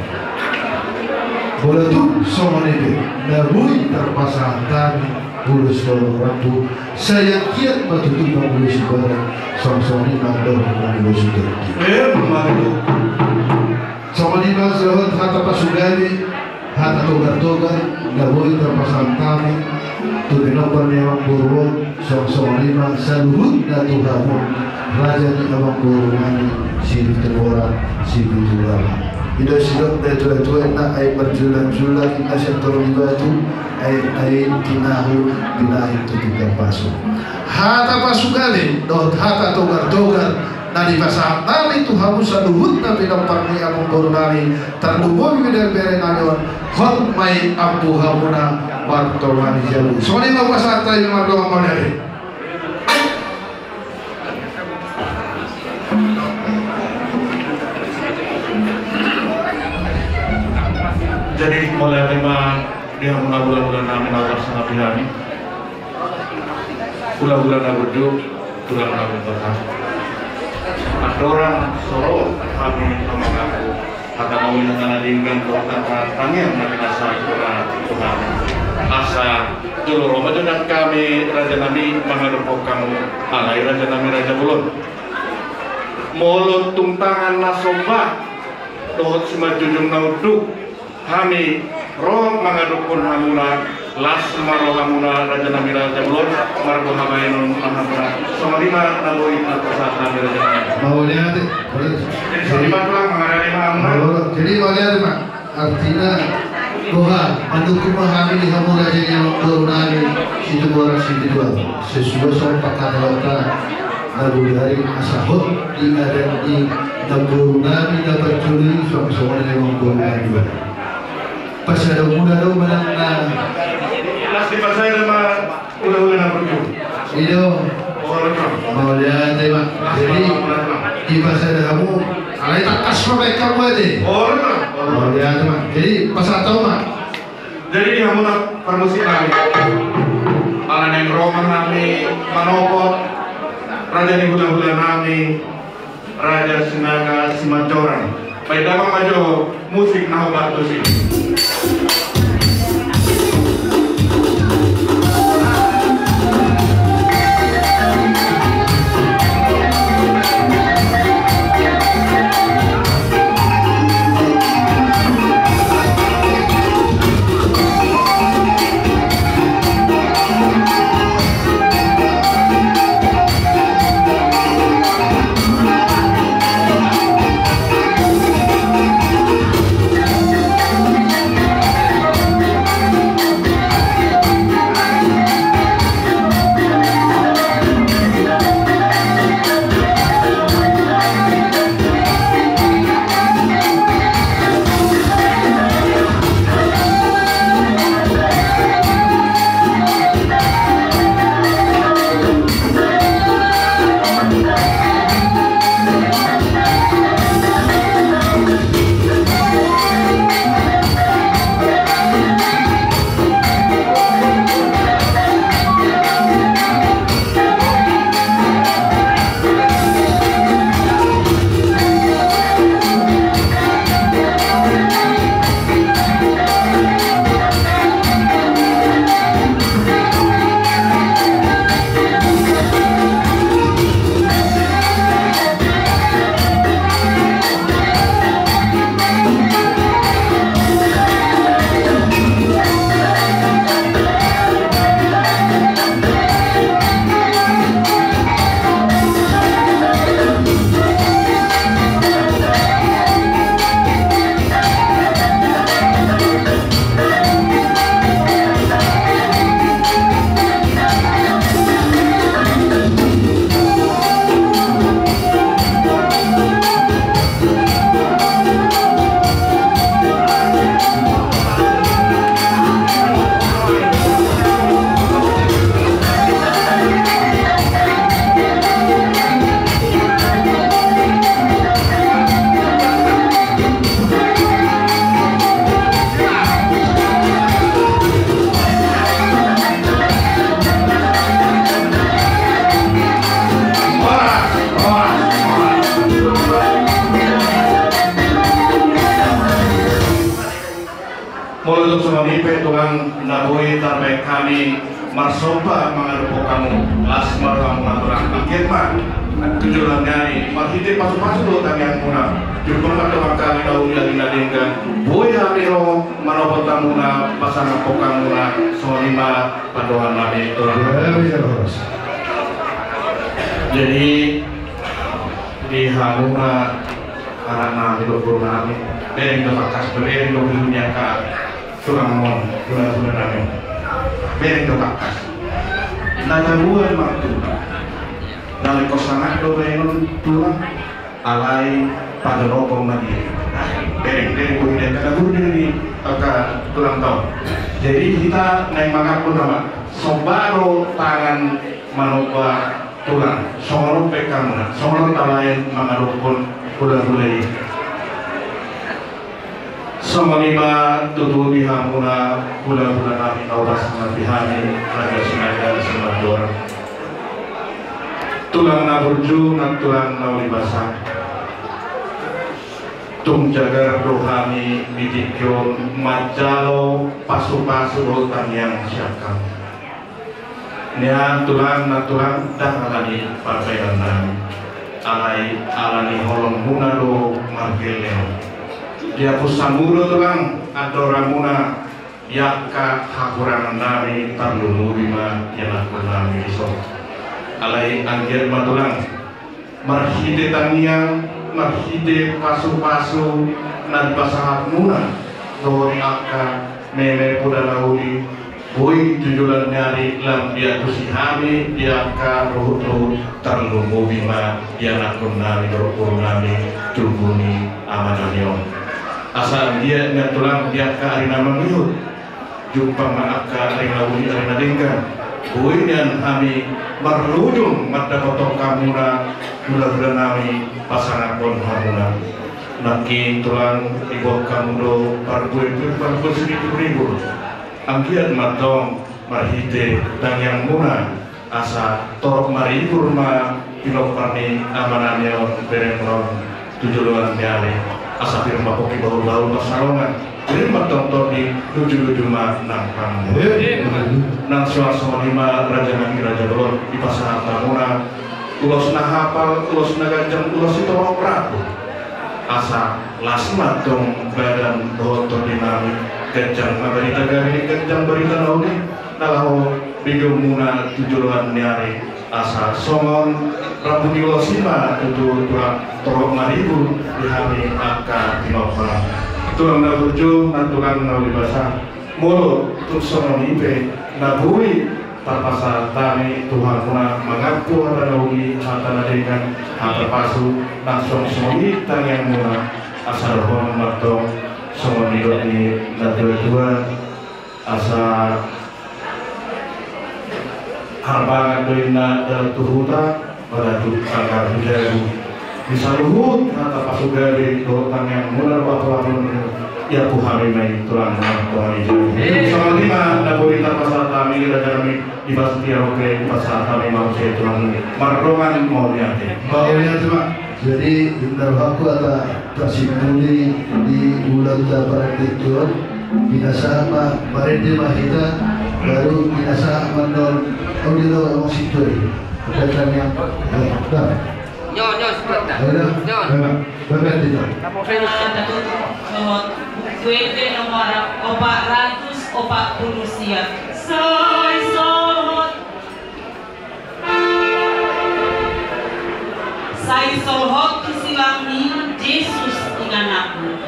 Bola tu so ni nabui terpasang tadi ulus dalam rambu. Saya kiat batutu ulus barang. So ni mandor ulus itu. Mandor. So ni mazhar hata pasugani hata togar nabui terpasang tadi. Tu dinopan yang Boror. So ni masaluhut na Tuhanmu. Raja di Abang Boromani sini terora sini terora. Ida sidok dari tua nak air berjulan-julan kita sentor ibadu air tinahu binahi itu kita pasu. Hata pasugale dot hata togar nadi pasang nami Tuhanmu saluhut na pinamparni Abang Boromani terduboy dari berenanion hot mai Abu Hamuna Bartolani jalu. Soalnya mau pasang tayo mga doang modern. Jadi mulai tema dia bulan-bulan namin awal sangat pihani bulan-bulan nabujuk bulan namun berkah ada orang soro kami mengaku kata mau dengan adingkan kota tangyang nabi asa Tuhan asa dulu Ramadan dan kami Raja Nabi mengadopok kamu alai Raja Nabi Raja Bulon mulut tumpangan nasoba dohot semajujung nauduk kami roh mengadukun hamuna las maroh hamuna Raja Nabi Raja Bulon margo hamainun hamuna sama lima naboi saat Nabi Raja Nabi mau lihat jadi sama lima tulang mengadani hamuna jadi mau lihat Pak artinya Tuhan mendukung kami di hamuna Raja yang Nabi situ borak situ dua sesuai sama kata-kata Nabi hari asahut di ada di Nabi dapat curi soal yang Nabi pas ada muda dong menang las di pasai sama udah nak pergi itu mau lihat Pak jadi di pasai ada kamu alai tak kas mereka buat deh mau lihat Pak jadi pasal tahu Pak jadi di hamuna permusik kami alan yang roman kami manopot Raja di bulan-bulan kami Raja Sinaga Simanjorang. Baik dapat maju musik Nahubatus ini. Mulutong sumamipe Tuhan nabuhi tarbaik kami marsopa mengarupo kamu lasmar kamu ngaturang pagkirma tujuan ngani marhiti pasu-pasu do tangiang muna jurupang matawang kami dauli lagi nadinggan buhay hamiro manopot tamuna pasangan pokang muna sonima padohan nabi jadi di hamuna karena hidup nabi bering kepakas bering dunia ka turang mon bulan nabi bering kepakas nagabuan waktu nalika sangat do benon tulang alai pada rokong nabi bering bulan kagabur ini agak tulang tahun jadi kita naik mangapun nama sobaro tangan manuba tulang songoro pekamuna songoro talain mangarupun bulan-bulan Samanima tutubi hamuna bulan-bulan nabi tauras nabihani raja sinaga semador tulang naburju nak tulang naulibasa tung jagar rohani bidikyon majalo pasu-pasu rotan yang syakam nian tulang nak tulang dah alani parpedan alani holong munado margeleo dia pusamuro tulang adoramuna yakka hakurangan nami tarlunu bima yanakun nami iso alai anggir matulang marhide taniang marhide pasu-pasu nan pasahat muna lori akka meme pudalauli boy tujulan nyari lam dia kusihami dia akka rohut tarlunu bima yanakun nami dorokun nami tubuni amananyon asal dia ngatulang dia ke arena mengiut jumpa maaf ke arena uli arena dengkan buin dan kami berlujung mata potong kamuna gula-gula nami pasangan pun hamuna naki tulang ibu kamu do parbuin sedikit ribu angkiat matong marhite dan yang muna asa torok mari kurma pilok parni amanannya berengron tujuan diare asa firma kopi baru-baru pasalongan jadi tonton di tujuh mah nang kamu nang suasana lima raja nabi raja dolor di pasar tamuna ulos na hafal ulos na ganjang ulos itu orang prabu asa lasma dong badan dotor dinamik ganjang berita gari ganjang berita nauni nalahu bidumuna tujuan niari asa songon Prabu Dilosima itu tulang torok maribu di hari angka tinopang tulang nabuju nantulang naulibasa mulut untuk songon ibe nabui tapasa tani Tuhan kuna mengaku hata naugi hata nadekan hata pasu langsung songi tangian muna asal hon matong songon idot ni nadua asa harbangan doina dalam tuhuta pada agar hidayu bisa luhut kata pasugari dotan yang mudah waktu ya puhami mai tulang tuhan itu soal lima naburita pasal kami dan kami di pastia oke di pasal kami mau saya tulang mardongan mau diante cuma jadi indar aku ada tersimpuli di bulan dapat itu binasa apa barende mahita baru binasa mandor audito ang situ kaitan yang Kuwete nomor 440 siap. Soy solhot. Sai solhot kisilangi Yesus inganakku.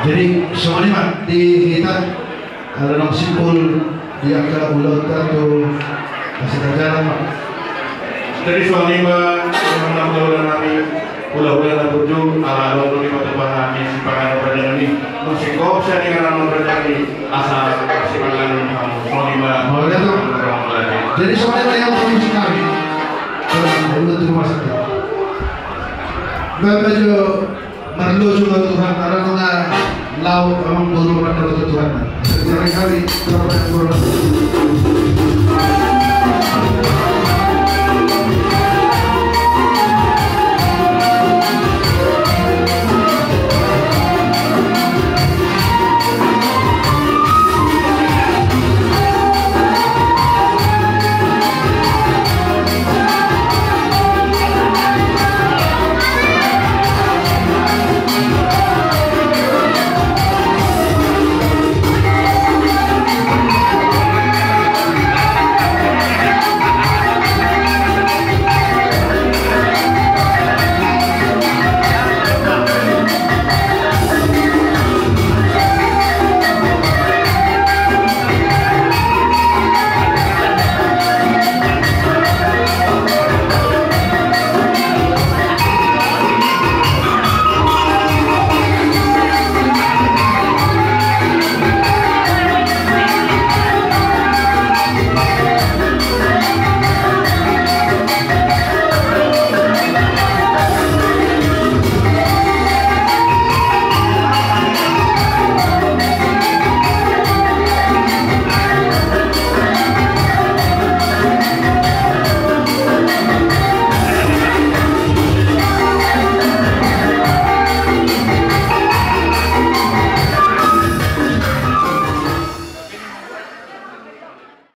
Jadi semuanya di kita ada nama simpul di angka bulan atau masih terjalan. Dari suaminya yang menang nami ulah-ulah berjung ala lalu di kota bahani sipangan berjalan ini musik kok saya dengan nama berjalan asal sipangan kamu suaminya mau lihat tuh Jadi soalnya yang produksi kami kalau di rumah sakit Bapak juga merlu juga Tuhan karena nggak lau emang buru pada Tuhan. Setiap kali kita pernah